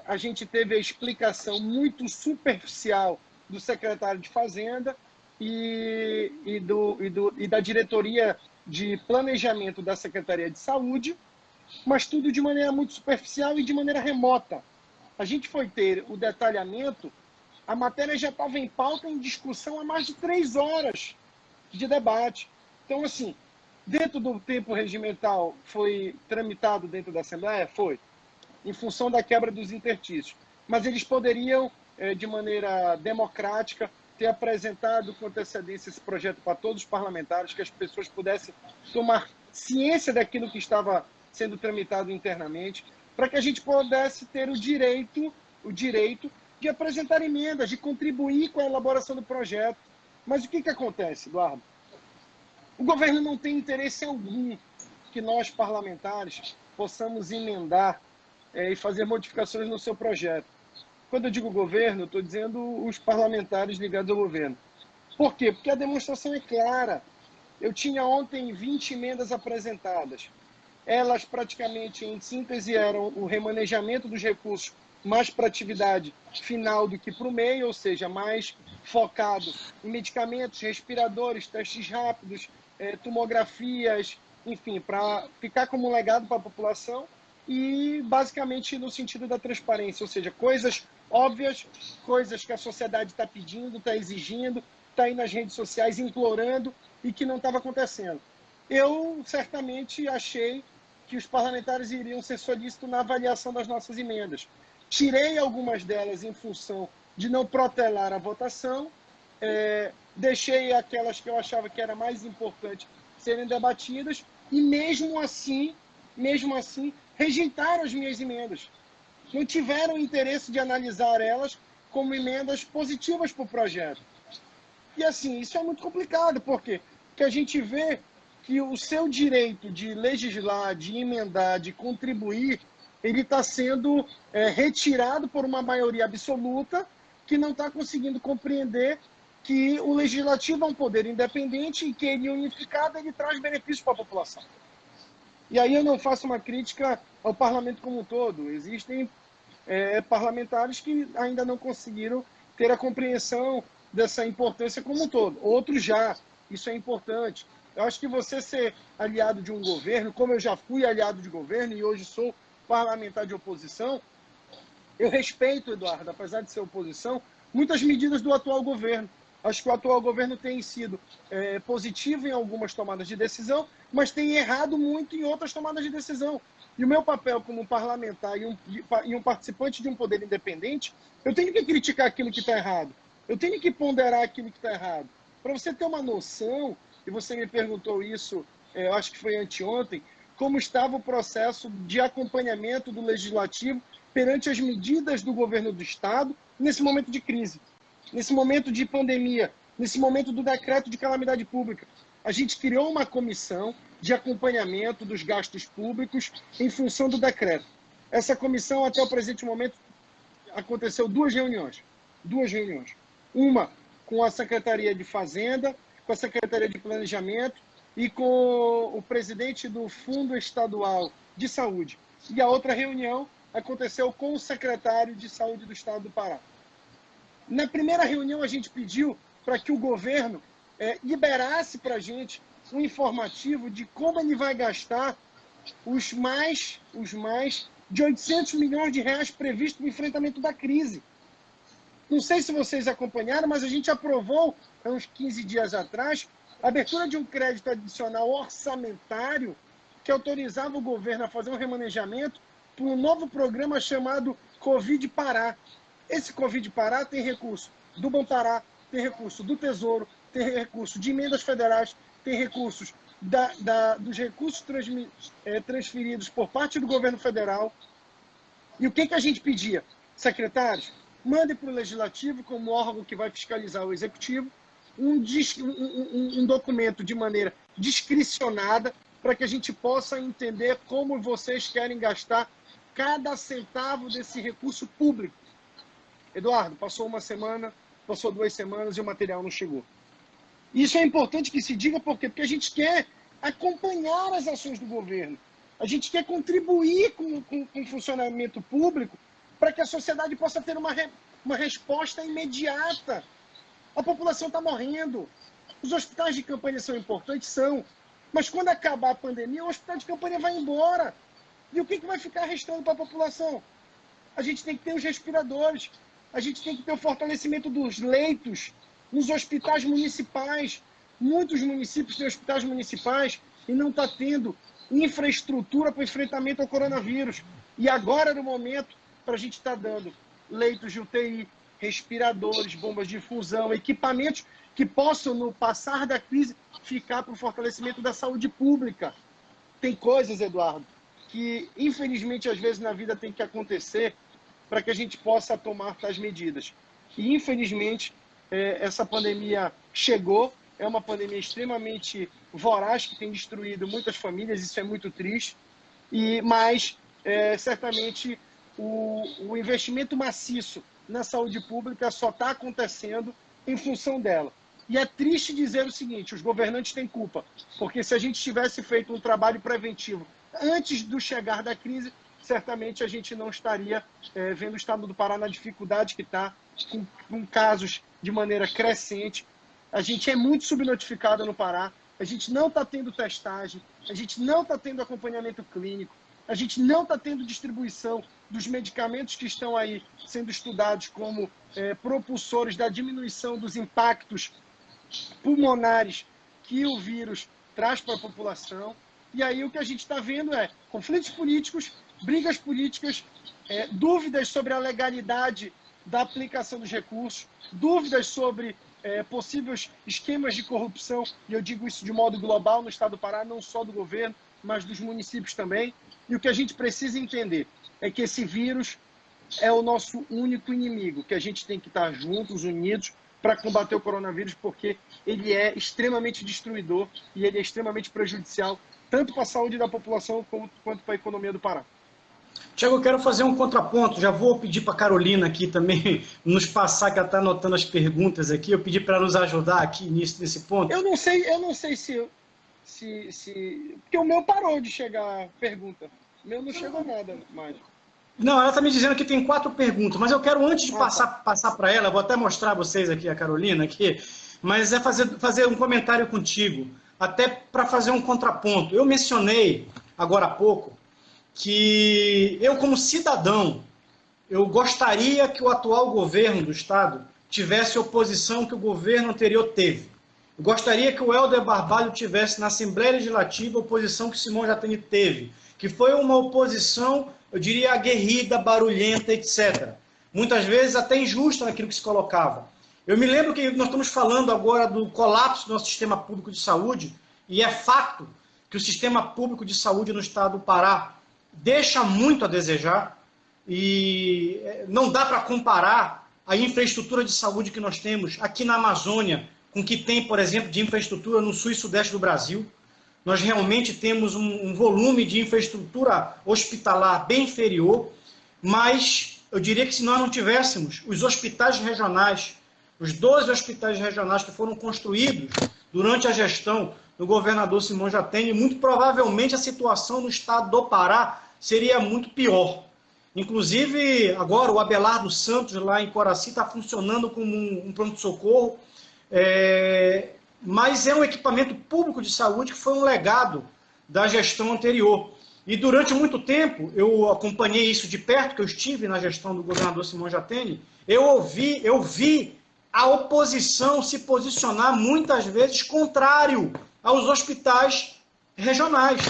a gente teve a explicação muito superficial do secretário de Fazenda e da diretoria de planejamento da Secretaria de Saúde, mas tudo de maneira muito superficial e de maneira remota. A gente foi ter o detalhamento, a matéria já estava em pauta, em discussão há mais de 3 horas de debate. Então, assim, dentro do tempo regimental, foi tramitado dentro da Assembleia? Foi, em função da quebra dos interstícios. Mas eles poderiam, de maneira democrática, ter apresentado com antecedência esse projeto para todos os parlamentares, que as pessoas pudessem tomar ciência daquilo que estava sendo tramitado internamente, para que a gente pudesse ter o direito de apresentar emendas, de contribuir com a elaboração do projeto. Mas o que acontece, Eduardo? O governo não tem interesse algum que nós, parlamentares, possamos emendar e fazer modificações no seu projeto. Quando eu digo governo, eu estou dizendo os parlamentares ligados ao governo. Por quê? Porque a demonstração é clara. Eu tinha ontem 20 emendas apresentadas. Elas praticamente, em síntese, eram o remanejamento dos recursos mais para atividade final do que para o meio, ou seja, mais focado em medicamentos, respiradores, testes rápidos, tomografias, enfim, para ficar como um legado para a população e basicamente no sentido da transparência, ou seja, coisas óbvias, coisas que a sociedade está pedindo, está exigindo, está aí nas redes sociais implorando e que não estava acontecendo. Eu certamente achei que os parlamentares iriam ser solícitos na avaliação das nossas emendas. Tirei algumas delas em função de não protelar a votação, deixei aquelas que eu achava que era mais importante serem debatidas e mesmo assim, rejeitaram as minhas emendas. Não tiveram interesse de analisar elas como emendas positivas para o projeto. E assim, isso é muito complicado, porque a gente vê que o seu direito de legislar, de emendar, de contribuir, ele está sendo retirado por uma maioria absoluta que não está conseguindo compreender que o legislativo é um poder independente e que ele unificado ele traz benefícios para a população. E aí eu não faço uma crítica ao parlamento como um todo. Existem parlamentares que ainda não conseguiram ter a compreensão dessa importância como um todo. Outros já. Isso é importante. Eu acho que você ser aliado de um governo, como eu já fui aliado de governo e hoje sou parlamentar de oposição, eu respeito, Eduardo, apesar de ser oposição, muitas medidas do atual governo. Acho que o atual governo tem sido positivo em algumas tomadas de decisão, mas tem errado muito em outras tomadas de decisão. E o meu papel como parlamentar e um participante de um poder independente, eu tenho que criticar aquilo que está errado. Eu tenho que ponderar aquilo que está errado. Para você ter uma noção, e você me perguntou isso, eu acho que foi anteontem, como estava o processo de acompanhamento do Legislativo perante as medidas do governo do Estado nesse momento de crise, nesse momento de pandemia, nesse momento do decreto de calamidade pública. A gente criou uma comissão de acompanhamento dos gastos públicos em função do decreto. Essa comissão, até o presente momento, aconteceu 2 reuniões. 2 reuniões. Uma com a Secretaria de Fazenda, com a Secretaria de Planejamento e com o presidente do Fundo Estadual de Saúde. E a outra reunião aconteceu com o secretário de Saúde do Estado do Pará. Na primeira reunião, a gente pediu para que o governo liberasse para a gente um informativo de como ele vai gastar os mais de 800 milhões de reais previstos no enfrentamento da crise. Não sei se vocês acompanharam, mas a gente aprovou, há uns 15 dias atrás, a abertura de um crédito adicional orçamentário que autorizava o governo a fazer um remanejamento para um novo programa chamado Covid Pará. Esse Covid Pará tem recurso do Banpará, tem recurso do Tesouro, tem recurso de emendas federais, tem recursos dos recursos transferidos por parte do governo federal. E o que a gente pedia? Secretários, mandem para o Legislativo, como órgão que vai fiscalizar o Executivo, um documento de maneira discricionada para que a gente possa entender como vocês querem gastar cada centavo desse recurso público. Eduardo, passou uma semana, passou 2 semanas e o material não chegou. Isso é importante que se diga, por quê? Porque a gente quer acompanhar as ações do governo. A gente quer contribuir com o funcionamento público para que a sociedade possa ter uma resposta imediata. A população está morrendo. Os hospitais de campanha são importantes? São. Mas quando acabar a pandemia, o hospital de campanha vai embora. E o que vai ficar restando para a população? A gente tem que ter os respiradores. A gente tem que ter o fortalecimento dos leitos nos hospitais municipais. Muitos municípios têm hospitais municipais e não está tendo infraestrutura para o enfrentamento ao coronavírus. E agora era o momento para a gente estar dando leitos de UTI, respiradores, bombas de infusão, equipamentos que possam, no passar da crise, ficar para o fortalecimento da saúde pública. Tem coisas, Eduardo, que infelizmente às vezes na vida tem que acontecer para que a gente possa tomar tais medidas. E infelizmente essa pandemia chegou, é uma pandemia extremamente voraz que tem destruído muitas famílias, isso é muito triste, mas certamente o investimento maciço na saúde pública só está acontecendo em função dela. E é triste dizer o seguinte, os governantes têm culpa, porque se a gente tivesse feito um trabalho preventivo antes do chegar da crise, certamente a gente não estaria vendo o estado do Pará na dificuldade que está, com casos de maneira crescente. A gente é muito subnotificado no Pará, a gente não está tendo testagem, a gente não está tendo acompanhamento clínico, a gente não está tendo distribuição dos medicamentos que estão aí sendo estudados como propulsores da diminuição dos impactos pulmonares que o vírus traz para a população. E aí o que a gente está vendo é conflitos políticos, brigas políticas, dúvidas sobre a legalidade da aplicação dos recursos, dúvidas sobre possíveis esquemas de corrupção, e eu digo isso de modo global no estado do Pará, não só do governo, mas dos municípios também. E o que a gente precisa entender é que esse vírus é o nosso único inimigo, que a gente tem que estar juntos, unidos, para combater o coronavírus, porque ele é extremamente destruidor e ele é extremamente prejudicial, tanto para a saúde da população quanto para a economia do Pará. Tiago, eu quero fazer um contraponto, já vou pedir para a Carolina aqui também nos passar, que ela está anotando as perguntas aqui, eu pedi para nos ajudar aqui nesse ponto. Eu não sei se porque o meu parou de chegar pergunta, o meu não chegou nada mais. Não, ela está me dizendo que tem 4 perguntas, mas eu quero, antes de passar para ela, vou até mostrar a vocês aqui, a Carolina, aqui, mas é fazer um comentário contigo, até para fazer um contraponto. Eu mencionei, agora há pouco, que eu, como cidadão, eu gostaria que o atual governo do Estado tivesse a oposição que o governo anterior teve. Eu gostaria que o Helder Barbalho tivesse na Assembleia Legislativa a oposição que Simão Jatene teve, que foi uma oposição, eu diria, aguerrida, barulhenta, etc. Muitas vezes até injusta naquilo que se colocava. Eu me lembro que nós estamos falando agora do colapso do nosso sistema público de saúde, e é fato que o sistema público de saúde no estado do Pará deixa muito a desejar, e não dá para comparar a infraestrutura de saúde que nós temos aqui na Amazônia com o que tem, por exemplo, de infraestrutura no sul e sudeste do Brasil. Nós realmente temos um volume de infraestrutura hospitalar bem inferior, mas eu diria que se nós não tivéssemos os hospitais regionais, os 12 hospitais regionais que foram construídos durante a gestão do governador Simão Jatene, muito provavelmente a situação no estado do Pará seria muito pior. Inclusive, agora o Abelardo Santos, lá em Coraci, está funcionando como um pronto-socorro, mas é um equipamento público de saúde que foi um legado da gestão anterior. E durante muito tempo, eu acompanhei isso de perto, que eu estive na gestão do governador Simão Jatene, eu vi a oposição se posicionar muitas vezes contrário aos hospitais regionais.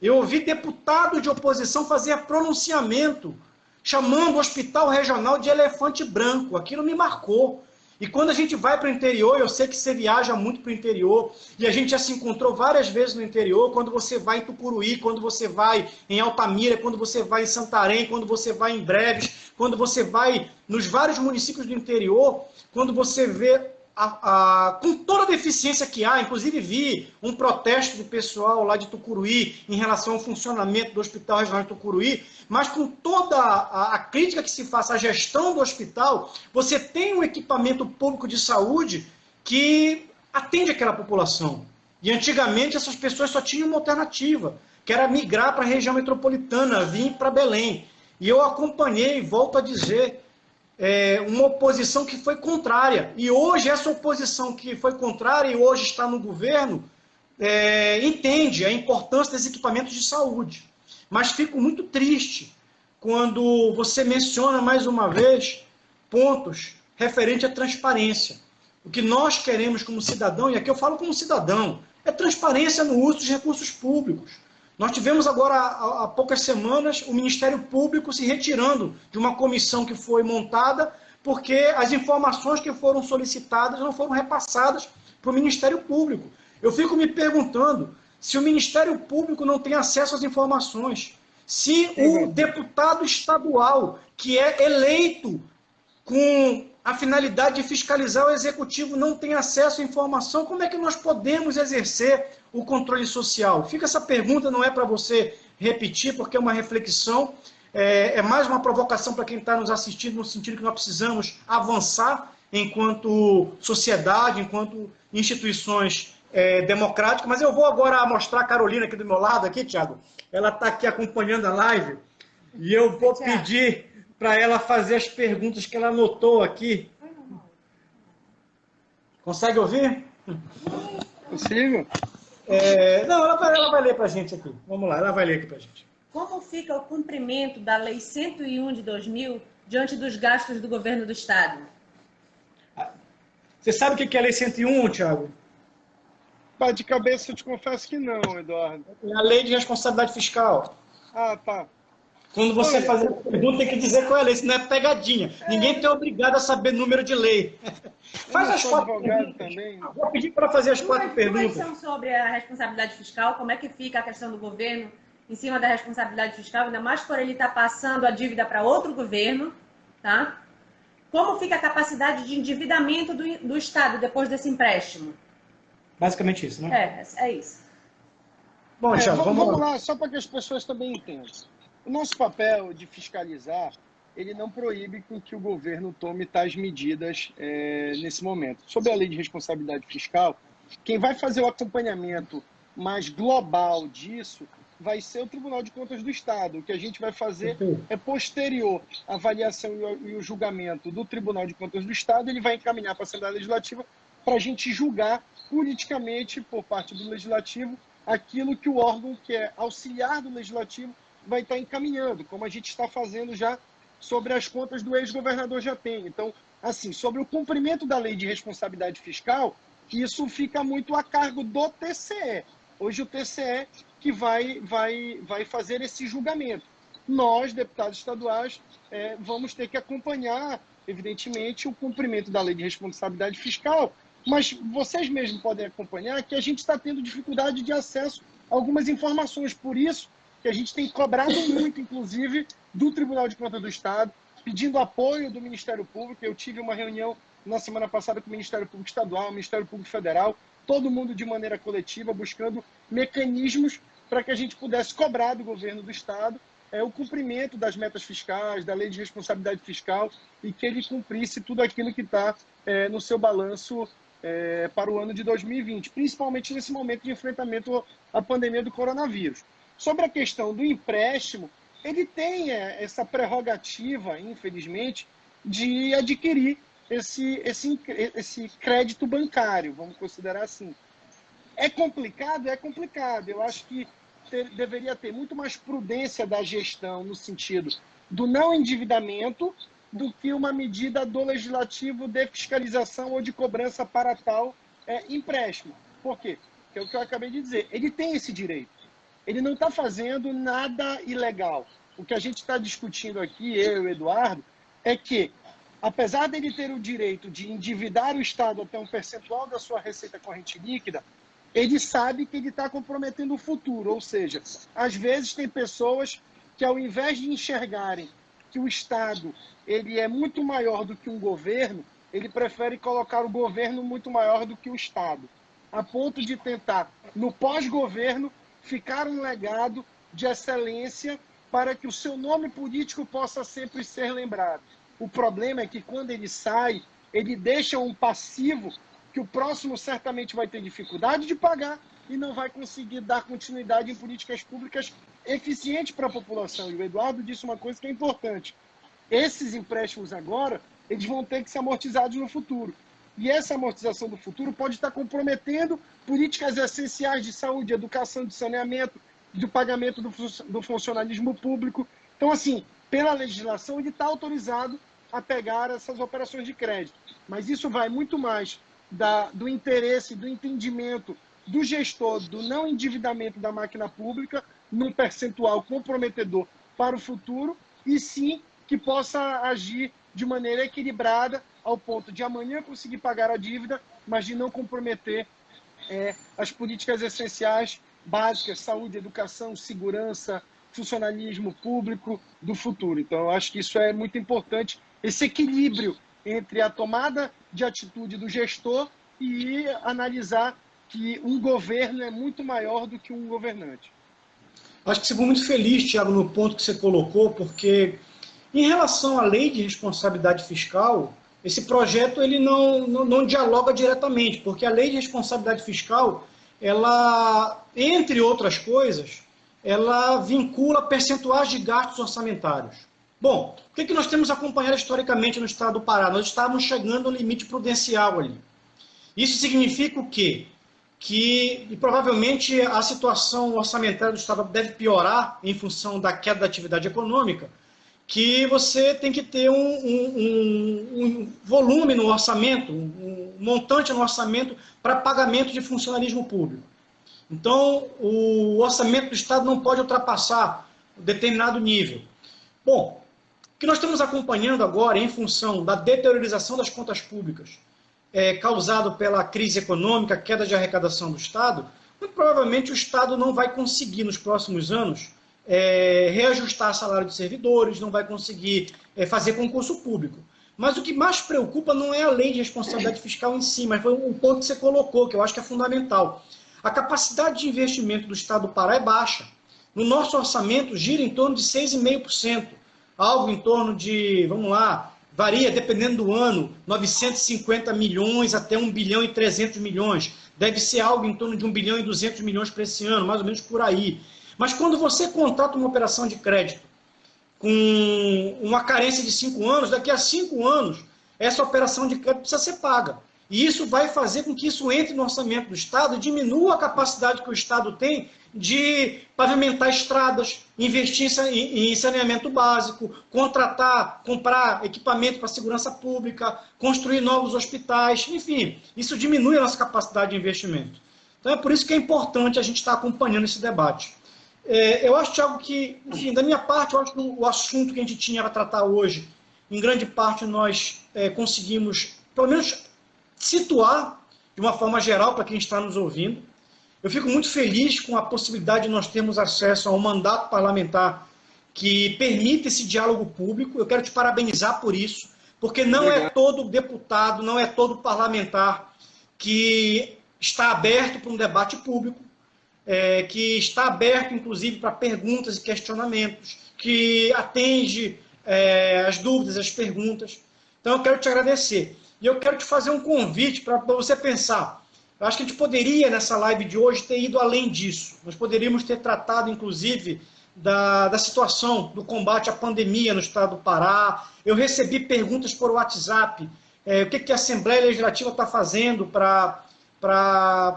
Eu ouvi deputado de oposição fazer pronunciamento chamando o hospital regional de elefante branco. Aquilo me marcou. E quando a gente vai para o interior, eu sei que você viaja muito para o interior, e a gente já se encontrou várias vezes no interior, quando você vai em Tucuruí, quando você vai em Altamira, quando você vai em Santarém, quando você vai em Breves, quando você vai nos vários municípios do interior, quando você vê com toda a deficiência que há, inclusive vi um protesto do pessoal lá de Tucuruí em relação ao funcionamento do Hospital Regional de Tucuruí, mas com toda a crítica que se faça à gestão do hospital, você tem um equipamento público de saúde que atende aquela população. E antigamente essas pessoas só tinham uma alternativa, que era migrar para a região metropolitana, vir para Belém. E eu acompanhei, volto a dizer, uma oposição que foi contrária. E hoje essa oposição que foi contrária e hoje está no governo, entende a importância desses equipamentos de saúde. Mas fico muito triste quando você menciona mais uma vez pontos referentes à transparência. O que nós queremos como cidadão, e aqui eu falo como cidadão, é transparência no uso dos recursos públicos. Nós tivemos agora, há poucas semanas, o Ministério Público se retirando de uma comissão que foi montada porque as informações que foram solicitadas não foram repassadas para o Ministério Público. Eu fico me perguntando se o Ministério Público não tem acesso às informações, se o deputado estadual, que é eleito com a finalidade de fiscalizar o executivo, não tem acesso à informação, como é que nós podemos exercer o controle social? Fica essa pergunta, não é para você repetir, porque é uma reflexão, é mais uma provocação para quem está nos assistindo, no sentido que nós precisamos avançar enquanto sociedade, enquanto instituições democráticas. Mas eu vou agora mostrar a Carolina aqui do meu lado, aqui, Thiago. Ela está aqui acompanhando a live, e eu vou pedir para ela fazer as perguntas que ela anotou aqui. Consegue ouvir? Consigo? Não, ela vai ler para a gente aqui. Vamos lá, ela vai ler aqui para a gente. Como fica o cumprimento da Lei 101 de 2000 diante dos gastos do governo do Estado? Você sabe o que é a Lei 101, Thiago? De cabeça eu te confesso que não, Eduardo. É a Lei de Responsabilidade Fiscal. Ah, tá. Quando você fazer a pergunta, tem que dizer qual é a lei, senão é pegadinha. Ninguém tem obrigado a saber número de lei. Faz as 4 perguntas. Também. Vou pedir para fazer as 4 perguntas. São sobre a responsabilidade fiscal, como é que fica a questão do governo em cima da responsabilidade fiscal, ainda mais por ele estar passando a dívida para outro governo, tá? Como fica a capacidade de endividamento do Estado depois desse empréstimo? Basicamente isso, né? É isso. Bom, Thiago, vamos lá, só para que as pessoas também entendam. O nosso papel de fiscalizar, ele não proíbe que o governo tome tais medidas nesse momento. Sobre a lei de responsabilidade fiscal, quem vai fazer o acompanhamento mais global disso vai ser o Tribunal de Contas do Estado. O que a gente vai fazer é posterior à avaliação e o julgamento do Tribunal de Contas do Estado, ele vai encaminhar para a Assembleia Legislativa para a gente julgar politicamente, por parte do Legislativo, aquilo que o órgão que é auxiliar do Legislativo vai estar encaminhando, como a gente está fazendo já sobre as contas do ex-governador Jatene. Então, assim, sobre o cumprimento da lei de responsabilidade fiscal, isso fica muito a cargo do TCE. Hoje o TCE que vai fazer esse julgamento. Nós, deputados estaduais, vamos ter que acompanhar, evidentemente, o cumprimento da lei de responsabilidade fiscal, mas vocês mesmos podem acompanhar que a gente está tendo dificuldade de acesso a algumas informações. Por isso que a gente tem cobrado muito, inclusive, do Tribunal de Contas do Estado, pedindo apoio do Ministério Público. Eu tive uma reunião na semana passada com o Ministério Público Estadual, o Ministério Público Federal, todo mundo de maneira coletiva, buscando mecanismos para que a gente pudesse cobrar do governo do Estado o cumprimento das metas fiscais, da lei de responsabilidade fiscal, e que ele cumprisse tudo aquilo que está no seu balanço para o ano de 2020, principalmente nesse momento de enfrentamento à pandemia do coronavírus. Sobre a questão do empréstimo, ele tem essa prerrogativa, infelizmente, de adquirir esse crédito bancário, vamos considerar assim. É complicado? É complicado. Eu acho que deveria ter muito mais prudência da gestão no sentido do não endividamento do que uma medida do legislativo de fiscalização ou de cobrança para tal empréstimo. Por quê? Que é o que eu acabei de dizer. Ele tem esse direito. Ele não está fazendo nada ilegal. O que a gente está discutindo aqui, eu e o Eduardo, é que, apesar dele ter o direito de endividar o Estado até um percentual da sua receita corrente líquida, ele sabe que ele está comprometendo o futuro. Ou seja, às vezes tem pessoas que, ao invés de enxergarem que o Estado ele é muito maior do que um governo, ele prefere colocar o governo muito maior do que o Estado, a ponto de tentar, no pós-governo, ficar um legado de excelência para que o seu nome político possa sempre ser lembrado. O problema é que, quando ele sai, ele deixa um passivo que o próximo certamente vai ter dificuldade de pagar e não vai conseguir dar continuidade em políticas públicas eficientes para a população. E o Eduardo disse uma coisa que é importante. Esses empréstimos agora, eles vão ter que ser amortizados no futuro. E essa amortização do futuro pode estar comprometendo políticas essenciais de saúde, educação, de saneamento, do pagamento do funcionalismo público. Então, assim, pela legislação, ele está autorizado a pegar essas operações de crédito. Mas isso vai muito mais do interesse, do entendimento do gestor, do não endividamento da máquina pública, num percentual comprometedor para o futuro, e sim que possa agir de maneira equilibrada ao ponto de amanhã conseguir pagar a dívida, mas de não comprometer as políticas essenciais, básicas, saúde, educação, segurança, funcionalismo público do futuro. Então, eu acho que isso é muito importante, esse equilíbrio entre a tomada de atitude do gestor e analisar que um governo é muito maior do que um governante. Acho que você foi muito feliz, Thiago, no ponto que você colocou, porque em relação à lei de responsabilidade fiscal, esse projeto ele não dialoga diretamente, porque a lei de responsabilidade fiscal, ela, entre outras coisas, ela vincula percentuais de gastos orçamentários. Bom, o que nós temos acompanhado historicamente no estado do Pará? Nós estávamos chegando ao limite prudencial ali. Isso significa o quê? Que provavelmente a situação orçamentária do estado deve piorar em função da queda da atividade econômica, que você tem que ter um volume no orçamento, um montante no orçamento para pagamento de funcionalismo público. Então, o orçamento do Estado não pode ultrapassar um determinado nível. Bom, o que nós estamos acompanhando agora, em função da deteriorização das contas públicas, causado pela crise econômica, queda de arrecadação do Estado, muito provavelmente o Estado não vai conseguir, nos próximos anos, reajustar salário de servidores, não vai conseguir fazer concurso público. Mas o que mais preocupa não é a lei de responsabilidade fiscal em si, mas foi um ponto que você colocou, que eu acho que é fundamental. A capacidade de investimento do Estado do Pará é baixa. No nosso orçamento, gira em torno de 6,5%. Algo em torno de, vamos lá, varia, dependendo do ano, 950 milhões até 1 bilhão e 300 milhões. Deve ser algo em torno de 1 bilhão e 200 milhões para esse ano, mais ou menos por aí. Mas quando você contrata uma operação de crédito com uma carência de 5 anos, daqui a 5 anos, essa operação de crédito precisa ser paga. E isso vai fazer com que isso entre no orçamento do Estado e diminua a capacidade que o Estado tem de pavimentar estradas, investir em saneamento básico, comprar equipamento para segurança pública, construir novos hospitais, enfim, isso diminui a nossa capacidade de investimento. Então é por isso que é importante a gente estar acompanhando esse debate. Eu acho, Thiago, que, enfim, da minha parte, eu acho que o assunto que a gente tinha para tratar hoje, em grande parte nós conseguimos, pelo menos, situar de uma forma geral para quem está nos ouvindo. Eu fico muito feliz com a possibilidade de nós termos acesso a um mandato parlamentar que permite esse diálogo público. Eu quero te parabenizar por isso, porque não é todo deputado, não é todo parlamentar que está aberto para um debate público, que está aberto, inclusive, para perguntas e questionamentos, que atende as dúvidas, as perguntas. Então, eu quero te agradecer. E eu quero te fazer um convite para você pensar. Eu acho que a gente poderia, nessa live de hoje, ter ido além disso. Nós poderíamos ter tratado, inclusive, da situação do combate à pandemia no estado do Pará. Eu recebi perguntas por WhatsApp. O que a Assembleia Legislativa está fazendo para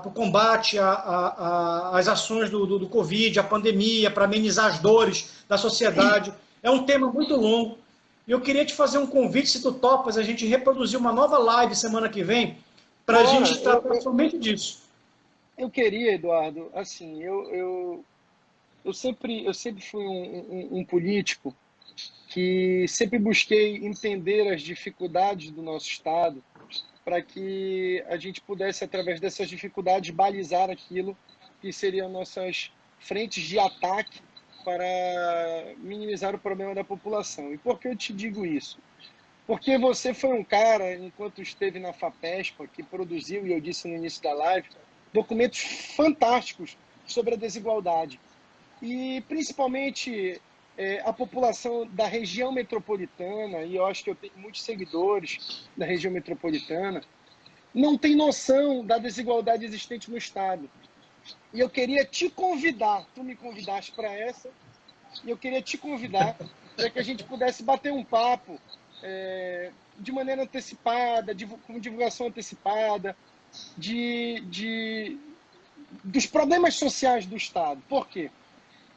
o combate às ações do Covid, à pandemia, para amenizar as dores da sociedade. É um tema muito longo. E eu queria te fazer um convite, se tu topas, a gente reproduzir uma nova live semana que vem, para a gente tratar somente disso. Eu queria, Eduardo, assim, eu sempre fui um político que sempre busquei entender as dificuldades do nosso Estado para que a gente pudesse, através dessas dificuldades, balizar aquilo que seriam nossas frentes de ataque para minimizar o problema da população. E por que eu te digo isso? Porque você foi um cara, enquanto esteve na FAPESPA, que produziu, e eu disse no início da live, documentos fantásticos sobre a desigualdade. E, principalmente, a população da região metropolitana, e eu acho que eu tenho muitos seguidores da região metropolitana, não tem noção da desigualdade existente no Estado. E eu queria te convidar, tu me convidaste para essa, e eu queria te convidar para que a gente pudesse bater um papo de maneira antecipada, com divulgação antecipada, dos problemas sociais do Estado. Por quê?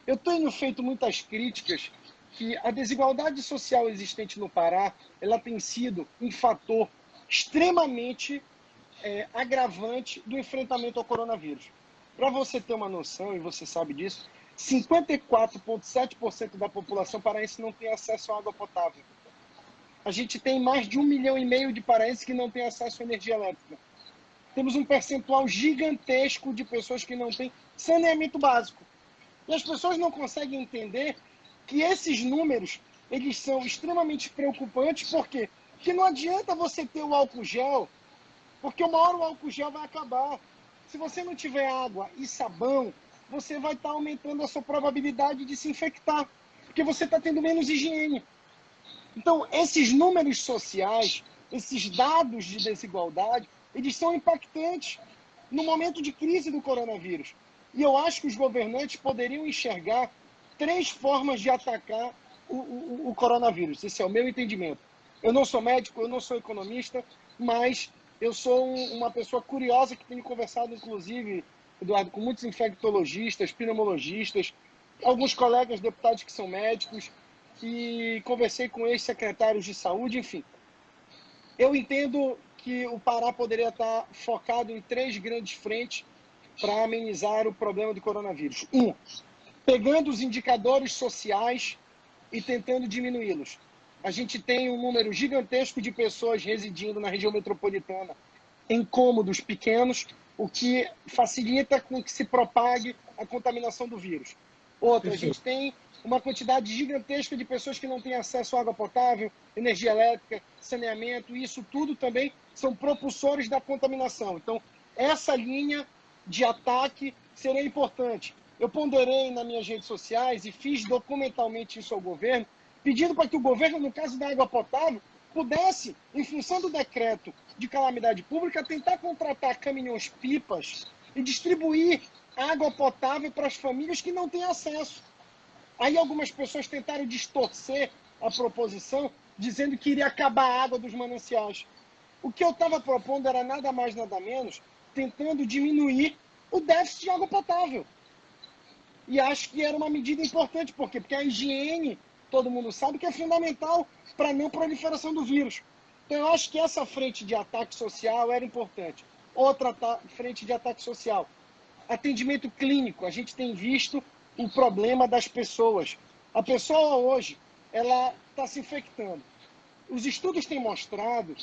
Eu tenho feito muitas críticas que a desigualdade social existente no Pará, ela tem sido um fator extremamente agravante do enfrentamento ao coronavírus. Para você ter uma noção, e você sabe disso, 54,7% da população paraense não tem acesso à água potável. A gente tem mais de 1,5 milhão de paraenses que não têm acesso à energia elétrica. Temos um percentual gigantesco de pessoas que não têm saneamento básico. E as pessoas não conseguem entender que esses números, eles são extremamente preocupantes. Por quê? Porque não adianta você ter o álcool gel, porque uma hora o álcool gel vai acabar. Se você não tiver água e sabão, você vai estar aumentando a sua probabilidade de se infectar, porque você está tendo menos higiene. Então, esses números sociais, esses dados de desigualdade, eles são impactantes no momento de crise do coronavírus. E eu acho que os governantes poderiam enxergar 3 formas de atacar o coronavírus. Esse é o meu entendimento. Eu não sou médico, eu não sou economista, mas eu sou uma pessoa curiosa que tenho conversado, inclusive, Eduardo, com muitos infectologistas, pneumologistas, alguns colegas deputados que são médicos, e conversei com ex-secretários de saúde, enfim. Eu entendo que o Pará poderia estar focado em 3 grandes frentes para amenizar o problema do coronavírus. 1, pegando os indicadores sociais e tentando diminuí-los. A gente tem um número gigantesco de pessoas residindo na região metropolitana em cômodos pequenos, o que facilita com que se propague a contaminação do vírus. Outra, a gente tem uma quantidade gigantesca de pessoas que não têm acesso à água potável, energia elétrica, saneamento, e isso tudo também são propulsores da contaminação. Então, essa linha de ataque seria importante. Eu ponderei nas minhas redes sociais e fiz documentalmente isso ao governo, pedindo para que o governo, no caso da água potável, pudesse, em função do decreto de calamidade pública, tentar contratar caminhões-pipas e distribuir água potável para as famílias que não têm acesso. Aí algumas pessoas tentaram distorcer a proposição, dizendo que iria acabar a água dos mananciais. O que eu estava propondo era nada mais, nada menos, tentando diminuir o déficit de água potável. E acho que era uma medida importante. Por quê? Porque a higiene, todo mundo sabe que é fundamental para a não proliferação do vírus. Então eu acho que essa frente de ataque social era importante. Outra frente de ataque social, atendimento clínico. A gente tem visto o problema das pessoas. A pessoa hoje, ela está se infectando. Os estudos têm mostrado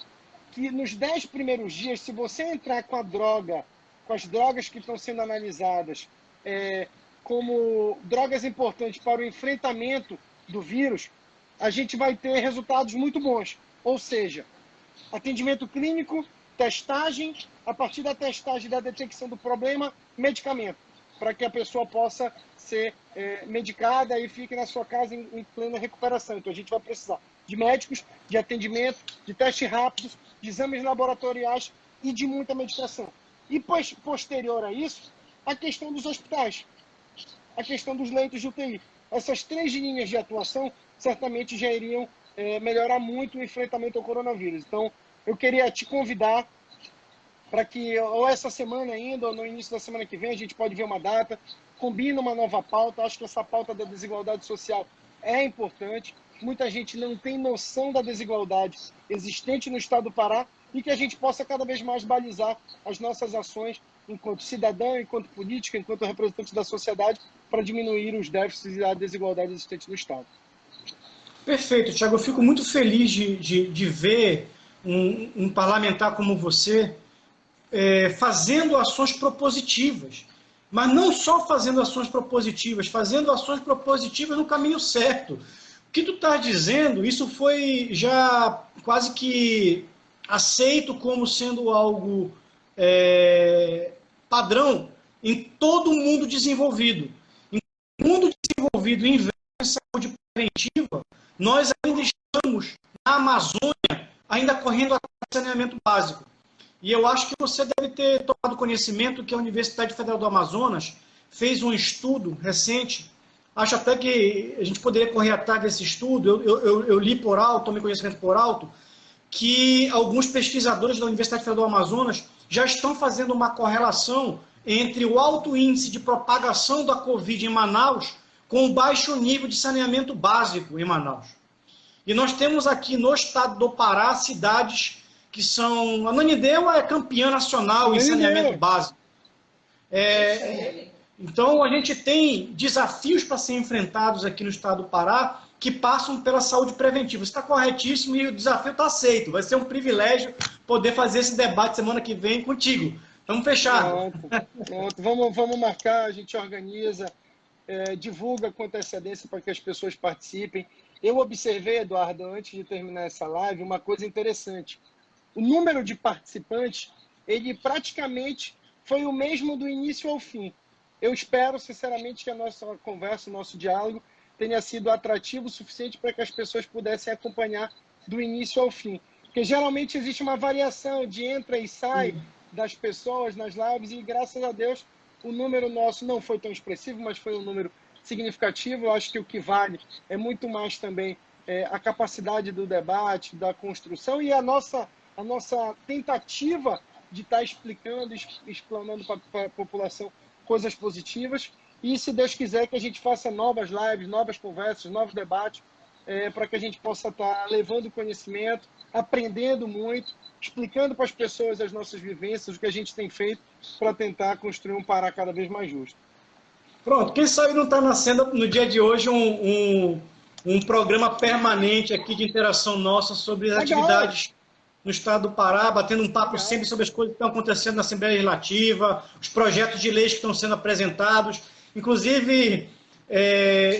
que nos 10 primeiros dias, se você entrar com a droga, com as drogas que estão sendo analisadas como drogas importantes para o enfrentamento do vírus, a gente vai ter resultados muito bons. Ou seja, atendimento clínico, testagem, a partir da testagem da detecção do problema, medicamento, para que a pessoa possa ser medicada e fique na sua casa em plena recuperação. Então a gente vai precisar de médicos, de atendimento, de testes rápidos de exames laboratoriais e de muita medicação. E posterior a isso, a questão dos hospitais, a questão dos leitos de UTI. Essas 3 linhas de atuação certamente já iriam melhorar muito o enfrentamento ao coronavírus. Então, eu queria te convidar para que, ou essa semana ainda, ou no início da semana que vem, a gente pode ver uma data, combina uma nova pauta. Acho que essa pauta da desigualdade social é importante. Muita gente não tem noção da desigualdade existente no estado do Pará e que a gente possa cada vez mais balizar as nossas ações enquanto cidadão, enquanto político, enquanto representante da sociedade, para diminuir os déficits e a desigualdade existente no estado. Perfeito, Thiago. Eu fico muito feliz de ver um parlamentar como você fazendo ações propositivas. Mas não só fazendo ações propositivas no caminho certo. O que tu estás dizendo, isso foi já quase que aceito como sendo algo padrão em todo o mundo desenvolvido. Em mundo desenvolvido, em saúde preventiva, nós ainda estamos na Amazônia, ainda correndo atrás do saneamento básico. E eu acho que você deve ter tomado conhecimento que a Universidade Federal do Amazonas fez um estudo recente. Acho até que a gente poderia correr atrás desse estudo. Eu li por alto, tomei conhecimento por alto, que alguns pesquisadores da Universidade Federal do Amazonas já estão fazendo uma correlação entre o alto índice de propagação da Covid em Manaus com o baixo nível de saneamento básico em Manaus. E nós temos aqui no estado do Pará cidades que são... A Nanindeua é campeã nacional em saneamento básico. Então, a gente tem desafios para ser enfrentados aqui no estado do Pará que passam pela saúde preventiva. Você está corretíssimo e o desafio está aceito. Vai ser um privilégio poder fazer esse debate semana que vem contigo. Estamos fechados. Pronto. Vamos marcar, a gente organiza, divulga com antecedência para que as pessoas participem. Eu observei, Eduardo, antes de terminar essa live, uma coisa interessante. O número de participantes, ele praticamente foi o mesmo do início ao fim. Eu espero, sinceramente, que a nossa conversa, o nosso diálogo, tenha sido atrativo o suficiente para que as pessoas pudessem acompanhar do início ao fim. Porque geralmente existe uma variação de entra e sai das pessoas nas lives e, graças a Deus, o número nosso não foi tão expressivo, mas foi um número significativo. Eu acho que o que vale é muito mais também a capacidade do debate, da construção e a nossa tentativa de estar explicando, explanando para a população coisas positivas. E, se Deus quiser, que a gente faça novas lives, novas conversas, novos debates, para que a gente possa estar levando conhecimento, aprendendo muito, explicando para as pessoas as nossas vivências, o que a gente tem feito para tentar construir um Pará cada vez mais justo. Pronto, quem sabe não está nascendo no dia de hoje um programa permanente aqui de interação nossa sobre as atividades no estado do Pará, batendo um papo sempre sobre as coisas que estão acontecendo na Assembleia Legislativa, os projetos de leis que estão sendo apresentados. Inclusive,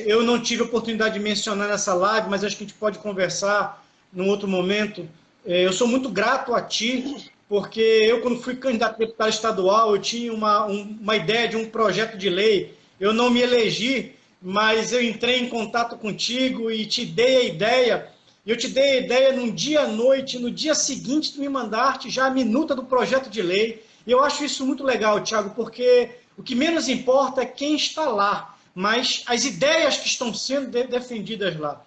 eu não tive a oportunidade de mencionar nessa live, mas acho que a gente pode conversar num outro momento. Eu sou muito grato a ti, porque eu, quando fui candidato a deputado estadual, eu tinha uma ideia de um projeto de lei. Eu não me elegi, mas eu entrei em contato contigo e te dei a ideia. Eu te dei a ideia num dia à noite, no dia seguinte tu me mandaste já a minuta do projeto de lei. E eu acho isso muito legal, Thiago, porque o que menos importa é quem está lá, mas as ideias que estão sendo defendidas lá.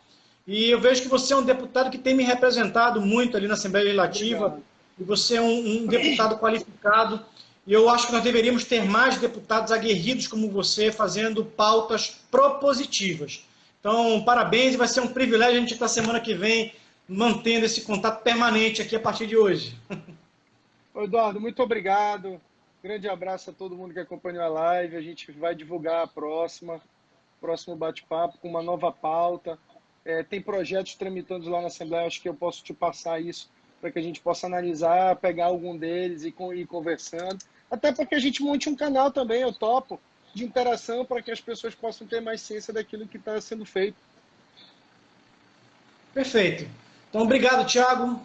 E eu vejo que você é um deputado que tem me representado muito ali na Assembleia Legislativa. Obrigado. E você é um deputado qualificado. E eu acho que nós deveríamos ter mais deputados aguerridos como você, fazendo pautas propositivas. Então, parabéns, e vai ser um privilégio a gente estar semana que vem mantendo esse contato permanente aqui a partir de hoje. Eduardo, muito obrigado. Grande abraço a todo mundo que acompanhou a live. A gente vai divulgar a próximo bate-papo com uma nova pauta. Tem projetos tramitando lá na Assembleia, acho que eu posso te passar isso para que a gente possa analisar, pegar algum deles e ir conversando. Até para que a gente monte um canal também, eu topo, de interação para que as pessoas possam ter mais ciência daquilo que está sendo feito. Perfeito. Então, obrigado, Thiago.